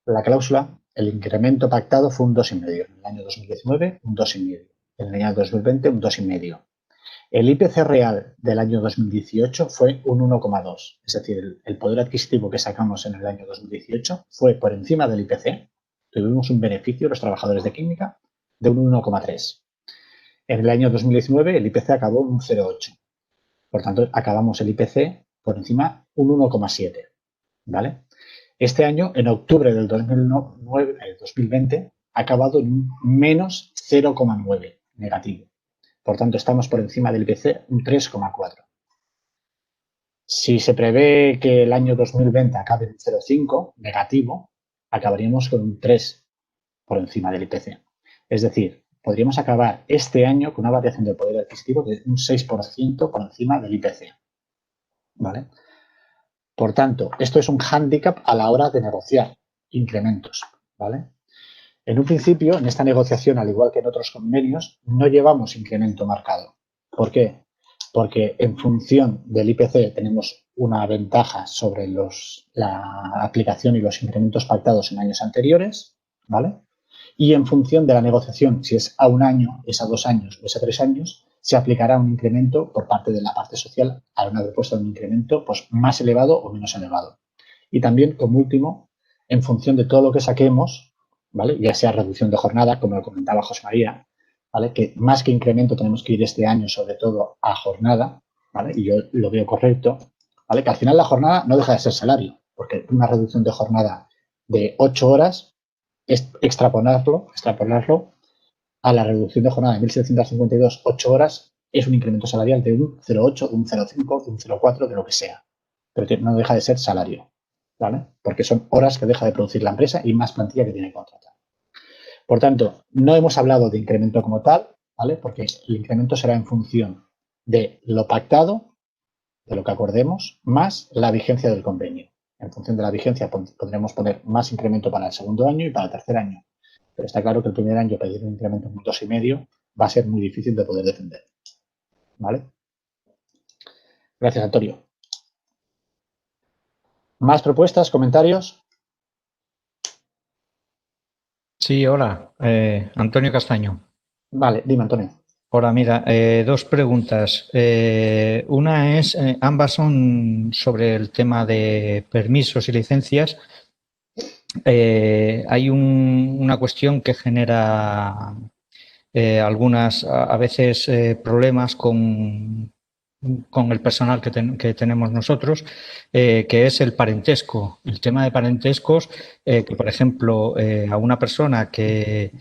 la cláusula, el incremento pactado fue un 2,5. En el año 2019, un 2,5. En el año 2020, un 2,5. El IPC real del año 2018 fue un 1,2. Es decir, el poder adquisitivo que sacamos en el año 2018 fue por encima del IPC. Tuvimos un beneficio, los trabajadores de química, de un 1,3. En el año 2019 el IPC acabó en un 0,8. Por tanto, acabamos el IPC por encima un 1,7. ¿Vale? Este año, en octubre del 2020, ha acabado en un menos 0,9 negativo. Por tanto, estamos por encima del IPC un 3,4. Si se prevé que el año 2020 acabe en 0,5 negativo, acabaríamos con un 3 por encima del IPC. Es decir, podríamos acabar este año con una variación del poder adquisitivo de un 6% por encima del IPC. ¿Vale? Por tanto, esto es un hándicap a la hora de negociar incrementos, ¿vale? En un principio, en esta negociación, al igual que en otros convenios, no llevamos incremento marcado. ¿Por qué? Porque en función del IPC tenemos una ventaja sobre la aplicación y los incrementos pactados en años anteriores, ¿vale? Y en función de la negociación, si es a un año, es a 2 años o es a 3 años, se aplicará un incremento por parte de la parte social a una propuesta de un incremento pues, más elevado o menos elevado. Y también, como último, en función de todo lo que saquemos, ¿vale? Ya sea reducción de jornada, como lo comentaba José María, ¿vale? Que más que incremento tenemos que ir este año, sobre todo, a jornada, ¿vale? Y yo lo veo correcto, ¿vale? Que al final la jornada no deja de ser salario, porque una reducción de jornada de 8 horas es extrapolarlo a la reducción de jornada de 1.752, 8 horas, es un incremento salarial de un 0,8, de un 0,5, de un 0,4, de lo que sea. Pero no deja de ser salario, ¿vale? Porque son horas que deja de producir la empresa y más plantilla que tiene que contratar. Por tanto, no hemos hablado de incremento como tal, ¿vale? Porque el incremento será en función de lo pactado, de lo que acordemos, más la vigencia del convenio. En función de la vigencia podremos poner más incremento para el segundo año y para el tercer año. Pero está claro que el primer año pedir un incremento en un 2,5 va a ser muy difícil de poder defender. ¿Vale? Gracias, Antonio. ¿Más propuestas, comentarios? Sí, hola, Antonio Castaño. Vale, dime, Antonio. Hola, mira, 2 preguntas. Una es, ambas son sobre el tema de permisos y licencias. Hay una cuestión que genera algunas, a veces, problemas con el personal que tenemos nosotros, que es el parentesco. El tema de parentescos, que por ejemplo, a una persona que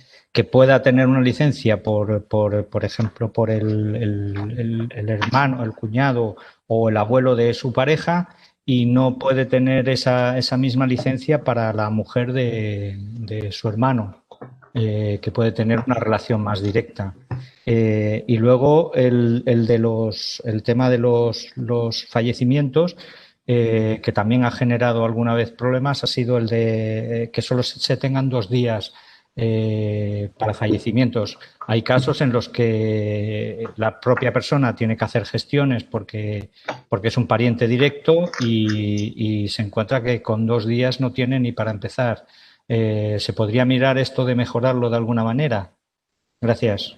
pueda tener una licencia por ejemplo, por el hermano, el cuñado o el abuelo de su pareja, y no puede tener esa misma licencia para la mujer de su hermano, que puede tener una relación más directa. Y luego el tema de los fallecimientos, que también ha generado alguna vez problemas, ha sido el de que solo se tengan 2 días para fallecimientos. Hay casos en los que la propia persona tiene que hacer gestiones porque es un pariente directo y se encuentra que con 2 días no tiene ni para empezar. ¿Se podría mirar esto de mejorarlo de alguna manera? Gracias.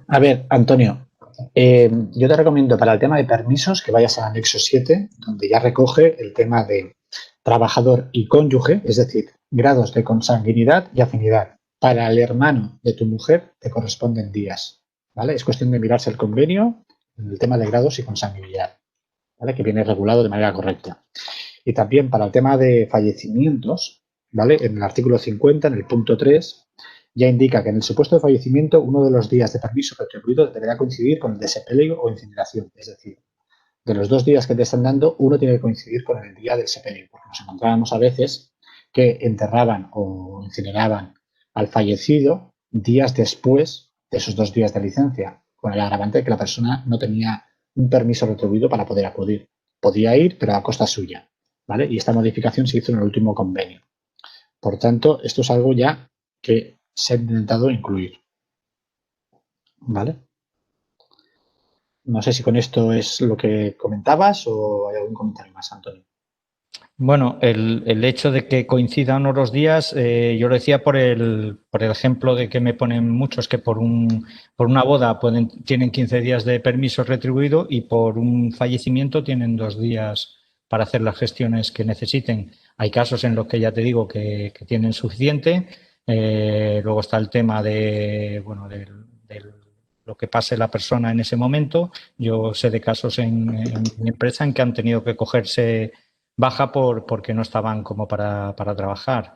A ver, Antonio, yo te recomiendo para el tema de permisos que vayas al anexo 7, donde ya recoge el tema de trabajador y cónyuge, es decir, grados de consanguinidad y afinidad. Para el hermano de tu mujer te corresponden días, ¿vale? Es cuestión de mirarse el convenio en el tema de grados y consanguinidad, ¿vale? Que viene regulado de manera correcta. Y también para el tema de fallecimientos, ¿vale? En el artículo 50, en el punto 3, ya indica que en el supuesto de fallecimiento uno de los días de permiso retribuido deberá coincidir con el de sepelio o incineración. Es decir, de los 2 días que te están dando, uno tiene que coincidir con el día del sepelio, porque nos encontrábamos a veces que enterraban o incineraban al fallecido días después de esos 2 días de licencia, con el agravante de que la persona no tenía un permiso retribuido para poder acudir. Podía ir, pero a costa suya, ¿vale? Y esta modificación se hizo en el último convenio. Por tanto, esto es algo ya que se ha intentado incluir, ¿vale? No sé si con esto es lo que comentabas o hay algún comentario más, Antonio. Bueno, el hecho de que coincidan los días, yo lo decía por el ejemplo de que me ponen muchos que por una boda tienen 15 días de permiso retribuido y por un fallecimiento tienen 2 días para hacer las gestiones que necesiten. Hay casos en los que ya te digo que tienen suficiente. Luego está el tema de lo que pase la persona en ese momento. Yo sé de casos en mi empresa en que han tenido que cogerse baja porque no estaban como para trabajar,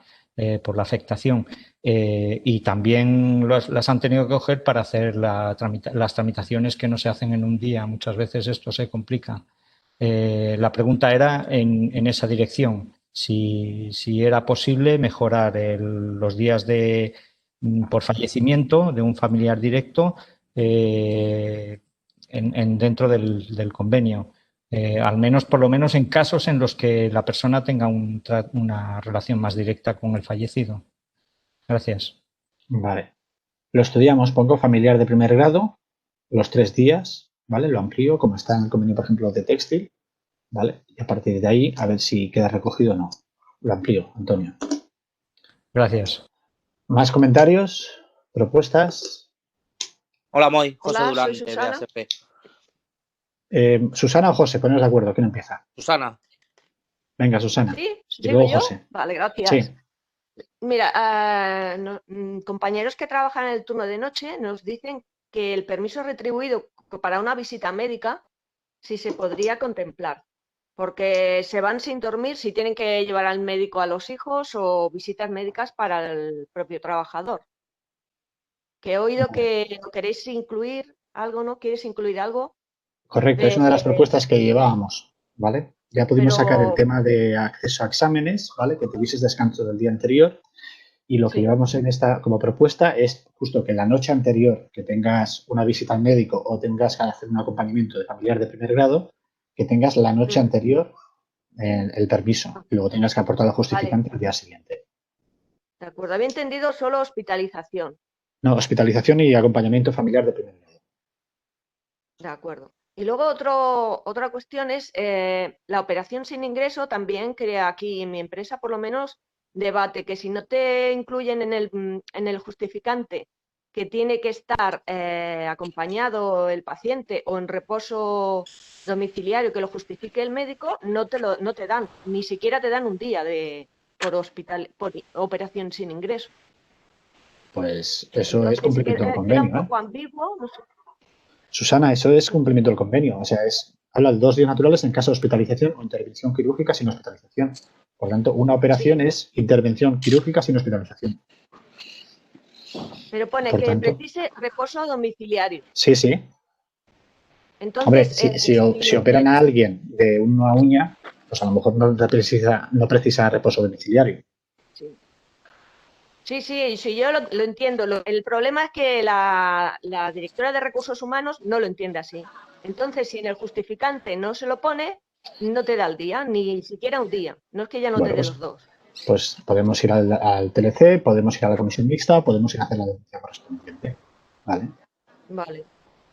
por la afectación. Y también las han tenido que coger para hacer las tramitaciones que no se hacen en un día. Muchas veces esto se complica. La pregunta era en esa dirección, si era posible mejorar los días por fallecimiento de un familiar directo dentro del convenio. Al menos, por lo menos en casos en los que la persona tenga una relación más directa con el fallecido. Gracias. Vale. Lo estudiamos, pongo familiar de primer grado, los 3 días, ¿vale? Lo amplío, como está en el convenio, por ejemplo, de textil, ¿vale? Y a partir de ahí, a ver si queda recogido o no. Lo amplío, Antonio. Gracias. ¿Más comentarios? ¿Propuestas? Hola, Moy. José Hola, Durán, soy de Susana. ASP. Susana o José, poneros de acuerdo. ¿Quién empieza? Susana. Venga, Susana. ¿Sí? Y ¿Sigo luego yo? José. Vale, gracias. Sí. Mira, compañeros que trabajan en el turno de noche nos dicen que el permiso retribuido para una visita médica sí se podría contemplar, porque se van sin dormir si tienen que llevar al médico a los hijos o visitas médicas para el propio trabajador. Que he oído que lo queréis incluir algo, ¿no? ¿Quieres incluir algo? Correcto, es una de las propuestas que llevábamos, ¿vale? Ya pudimos sacar el tema de acceso a exámenes, ¿vale? Que tuvieses descanso del día anterior. Y lo que llevamos en esta como propuesta es justo que la noche anterior que tengas una visita al médico o tengas que hacer un acompañamiento de familiar de primer grado, que tengas la noche anterior el permiso y luego tengas que aportar el justificante al día siguiente. De acuerdo, había entendido solo hospitalización. No, hospitalización y acompañamiento familiar de primer grado. De acuerdo. Y luego otra cuestión es la operación sin ingreso también crea aquí en mi empresa por lo menos debate, que si no te incluyen en el justificante que tiene que estar acompañado el paciente o en reposo domiciliario que lo justifique el médico, no te dan, ni siquiera te dan un día por operación sin ingreso. Pues eso Entonces, es cumplimiento del queda un convenio, ¿eh? poco ambiguo, no sé. Susana, eso es cumplimiento del convenio. O sea, habla de 2 días naturales en caso de hospitalización o intervención quirúrgica sin hospitalización. Por lo tanto, una operación es intervención quirúrgica sin hospitalización. Pero pone Por que tanto, precise reposo domiciliario. sí, sí. Entonces, hombre, si operan a alguien de una uña, pues a lo mejor no precisa reposo domiciliario. Sí, yo lo entiendo. El problema es que la directora de Recursos Humanos no lo entiende así. Entonces, si en el justificante no se lo pone, no te da el día, ni siquiera un día. No es que ya no te dé los dos. Pues podemos ir al TLC, podemos ir a la comisión mixta, podemos ir a hacer la denuncia correspondiente. ¿Vale? Vale.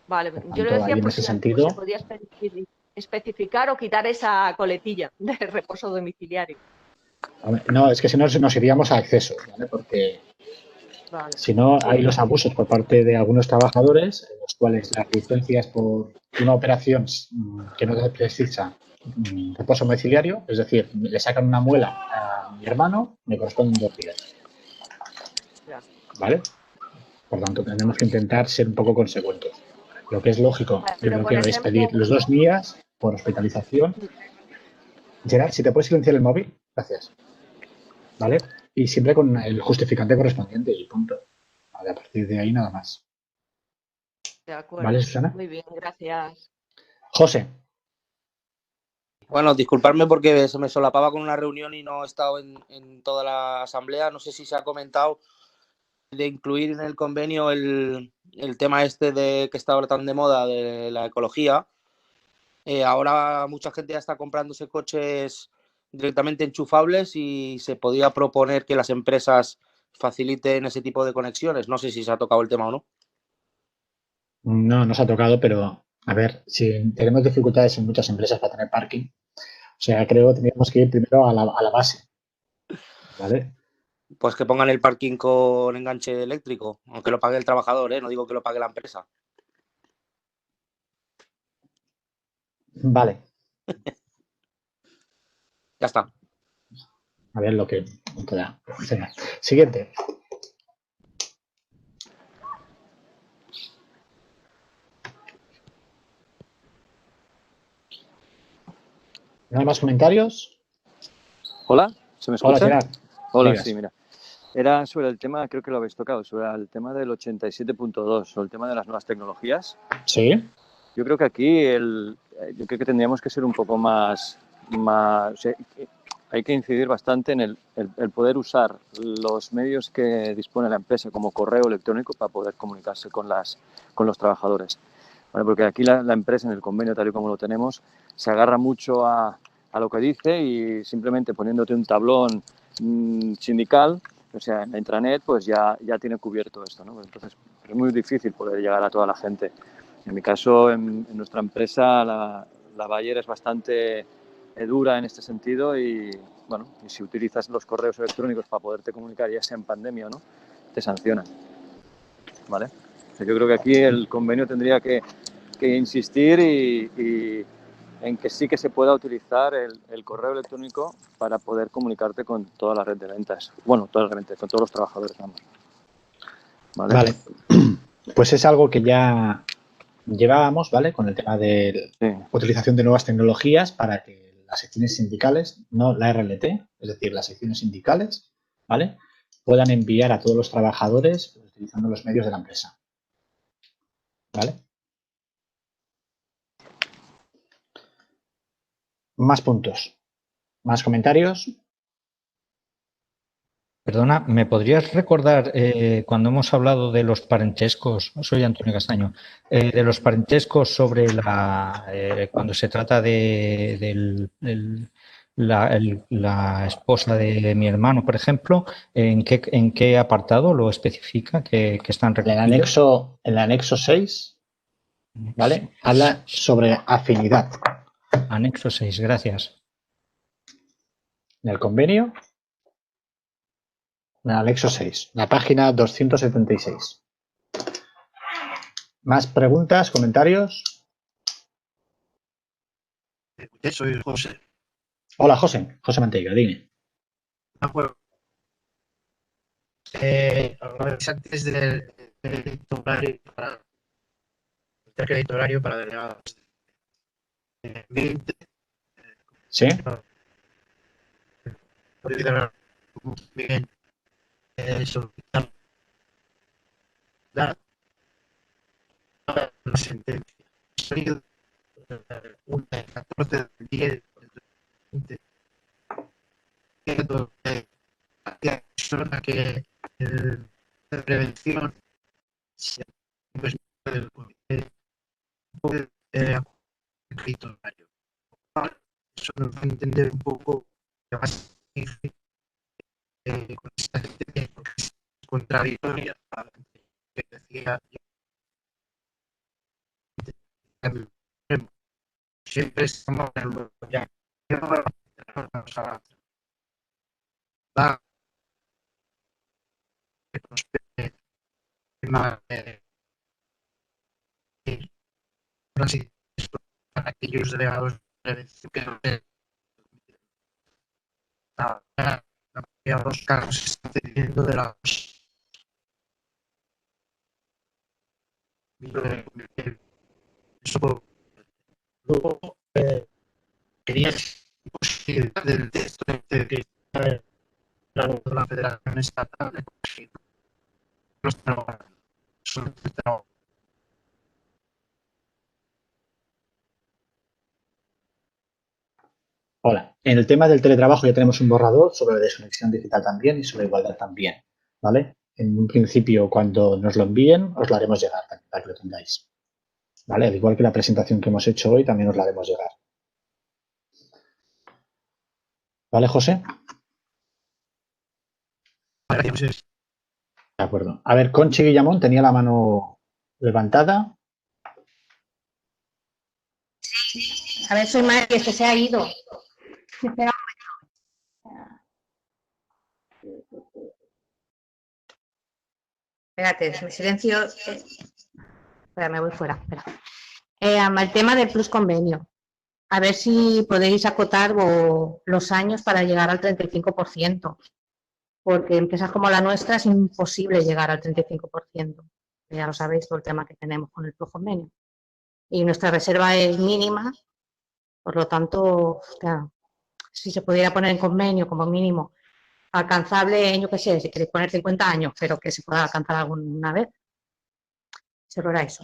Por tanto, Yo le decía ahí en por ese si sentido, se podía especificar o quitar esa coletilla de reposo domiciliario. no, es que si no nos iríamos a acceso, ¿vale? Porque si no hay los abusos por parte de algunos trabajadores, en los cuales las licencias por una operación que no precisa reposo domiciliario, es decir, le sacan una muela a mi hermano, me corresponden 2 días. ¿Vale? Por tanto, tenemos que intentar ser un poco consecuentes. Lo que es lógico, yo creo que es pedir los 2 días por hospitalización. Gerard, si te puedes silenciar el móvil, gracias. ¿Vale? Y siempre con el justificante correspondiente y punto. Vale, a partir de ahí nada más. De acuerdo. ¿Vale, Susana? Muy bien, gracias. José. Bueno, disculparme porque se me solapaba con una reunión y no he estado en toda la asamblea. No sé si se ha comentado de incluir en el convenio el tema este de que está ahora tan de moda de la ecología. Ahora mucha gente ya está comprándose coches directamente enchufables y se podía proponer que las empresas faciliten ese tipo de conexiones. No sé si se ha tocado el tema o no. No nos ha tocado, pero a ver, si tenemos dificultades en muchas empresas para tener parking, o sea, creo que tendríamos que ir primero a la base. ¿Vale? Pues que pongan el parking con enganche eléctrico, aunque lo pague el trabajador, no digo que lo pague la empresa. Vale. Ya está. A ver lo que da. Siguiente. ¿No hay más comentarios? Hola, ¿se me escucha? Hola, Gerard. Hola, Digas. sí, mira. Era sobre el tema, creo que lo habéis tocado, sobre el tema del 87.2, sobre el tema de las nuevas tecnologías. Sí. Yo creo que aquí yo creo que tendríamos que ser un poco más o sea, hay que incidir bastante en el poder usar los medios que dispone la empresa como correo electrónico para poder comunicarse con los trabajadores. Bueno, porque aquí la empresa, en el convenio tal y como lo tenemos, se agarra mucho a lo que dice y simplemente poniéndote un tablón sindical, o sea, en la intranet pues ya tiene cubierto esto, ¿no? Entonces es muy difícil poder llegar a toda la gente. En mi caso, en nuestra empresa, la Bayer es bastante dura en este sentido y, bueno, y si utilizas los correos electrónicos para poderte comunicar, ya sea en pandemia o no, te sancionan, ¿vale? O sea, yo creo que aquí el convenio tendría que insistir y en que sí que se pueda utilizar el correo electrónico para poder comunicarte con toda la red de ventas. Bueno, toda la red de ventas, con todos los trabajadores, vamos. Vale. Pues es algo que ya llevábamos, ¿vale? Con el tema de utilización de nuevas tecnologías para que las secciones sindicales, no la RLT, es decir, las secciones sindicales, ¿vale? Puedan enviar a todos los trabajadores utilizando los medios de la empresa. ¿Vale? Más puntos. ¿Más comentarios? Perdona, ¿me podrías recordar cuando hemos hablado de los parentescos? Soy Antonio Castaño. De los parentescos sobre cuando se trata de la esposa de mi hermano, por ejemplo, ¿en qué apartado lo especifica que están recogidos? En el anexo 6, ¿vale? Habla sobre afinidad. Anexo 6, gracias. En el convenio, en el anexo 6, la página 276. ¿Más preguntas, comentarios? Soy José. Hola, José. José Manteiga, dime. Bueno, hablabais antes del crédito horario para delegados. Sí. Bien, solicitar una sentencia. Una del 14 del 10 de la persona que de prevención pues, del comité puede crédito horario. Eso nos va a entender un poco que va a ser con esta sentencia porque es contradictoria a la que decía siempre estamos en el ya va para aquellos delegados que los cargos se están teniendo de las luego quería posibilidad del texto de que la Federación Estatal de los trabajadores. Hola. En el tema del teletrabajo ya tenemos un borrador sobre la desconexión digital también y sobre igualdad también, ¿vale? En un principio, cuando nos lo envíen, os lo haremos llegar para que lo tengáis, ¿vale? Al igual que la presentación que hemos hecho hoy, también os la haremos llegar. ¿Vale, José? De acuerdo. A ver, Conchi Guillamón tenía la mano levantada. A ver, soy Mari, que se ha ido. Espera. Espérate, me silencio. Espera, me voy fuera. Espera. El tema del plus convenio. A ver si podéis acotar los años para llegar al 35%. Porque empresas como la nuestra es imposible llegar al 35%. Ya lo sabéis, todo el tema que tenemos con el plus convenio. Y nuestra reserva es mínima, por lo tanto, claro, si se pudiera poner en convenio como mínimo alcanzable, yo qué sé, si queréis poner 50 años, pero que se pueda alcanzar alguna vez, solo era eso.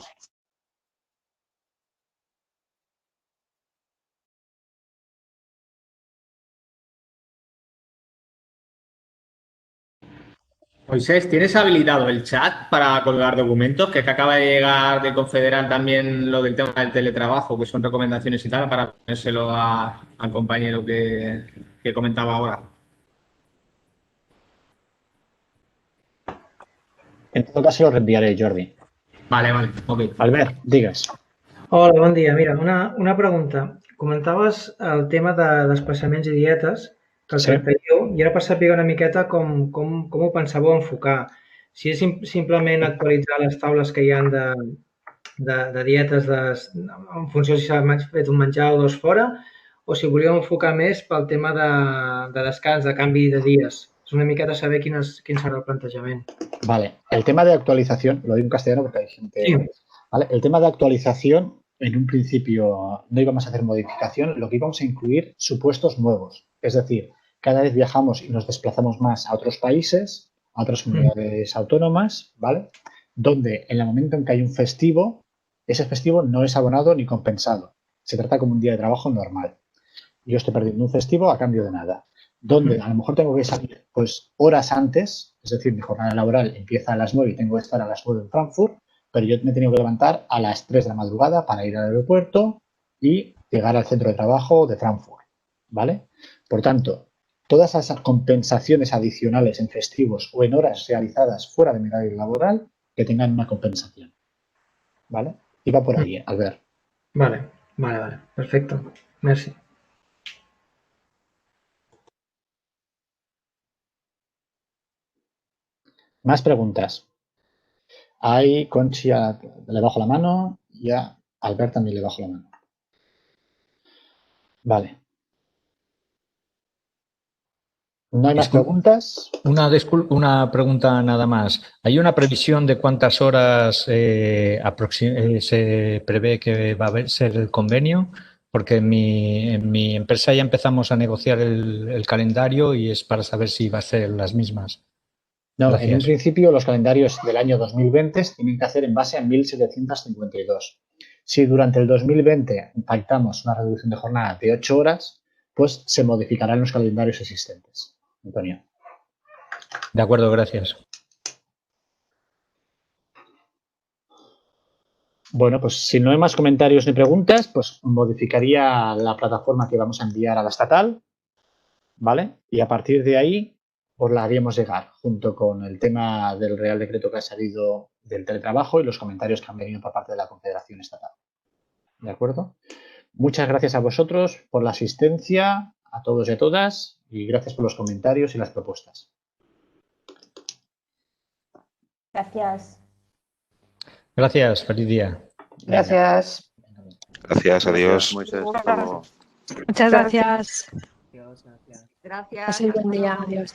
Moisés, ¿tienes habilitado el chat para colgar documentos? Que acaba de llegar de Confederal también lo del tema del teletrabajo, que son recomendaciones y tal, para ponérselo al compañero que comentaba ahora. En todo caso lo reenviaré, Jordi. Vale, ok. Albert, digues. Hola, bon dia. Mira, una pregunta. Comentaves el tema de desplaçaments i dietes que el tractaríeu i era per saber una miqueta com ho pensàveu enfocar. Si és simplement actualitzar les taules que hi ha de dietes en funció si s'ha fet un menjar o dos fora, o si volíeu enfocar més pel tema de descans, de canvi de dies. És una miqueta saber quin serà el plantejament. Vale, el tema de actualización, lo digo en castellano porque hay gente... Sí. ¿Vale? El tema de actualización, en un principio no íbamos a hacer modificación, lo que íbamos a incluir supuestos nuevos. Es decir, cada vez viajamos y nos desplazamos más a otros países, a otras comunidades autónomas, ¿vale? Donde en el momento en que hay un festivo, ese festivo no es abonado ni compensado. Se trata como un día de trabajo normal. Yo estoy perdiendo un festivo a cambio de nada. Donde a lo mejor tengo que salir pues horas antes, es decir, mi jornada laboral empieza a las 9 y tengo que estar a las 9 en Frankfurt, pero yo me he tenido que levantar a las 3 de la madrugada para ir al aeropuerto y llegar al centro de trabajo de Frankfurt, ¿vale? Por tanto, todas esas compensaciones adicionales en festivos o en horas realizadas fuera de mi horario laboral que tengan una compensación, ¿vale? Y va por ahí, Albert. Vale. Perfecto. Merci. Más preguntas. Ahí Conchi le bajo la mano y a Albert también le bajo la mano. Vale. ¿No hay más preguntas? Una pregunta nada más. ¿Hay una previsión de cuántas horas se prevé que va a ser el convenio? Porque en mi empresa ya empezamos a negociar el calendario y es para saber si va a ser las mismas. No, Gracias. en un principio los calendarios del año 2020 se tienen que hacer en base a 1752. Si durante el 2020 pactamos una reducción de jornada de 8 horas, pues se modificarán los calendarios existentes. Antonio. De acuerdo, gracias. Bueno, pues si no hay más comentarios ni preguntas, pues modificaría la plataforma que vamos a enviar a la estatal, ¿vale? Y a partir de ahí os la haríamos llegar, junto con el tema del Real Decreto que ha salido del teletrabajo y los comentarios que han venido por parte de la Confederación Estatal. ¿De acuerdo? Muchas gracias a vosotros por la asistencia, a todos y a todas, y gracias por los comentarios y las propuestas. Gracias. Gracias, feliz día. Gracias. Gracias, adiós. Muchas gracias. Gracias. Pasad buen día. Adiós.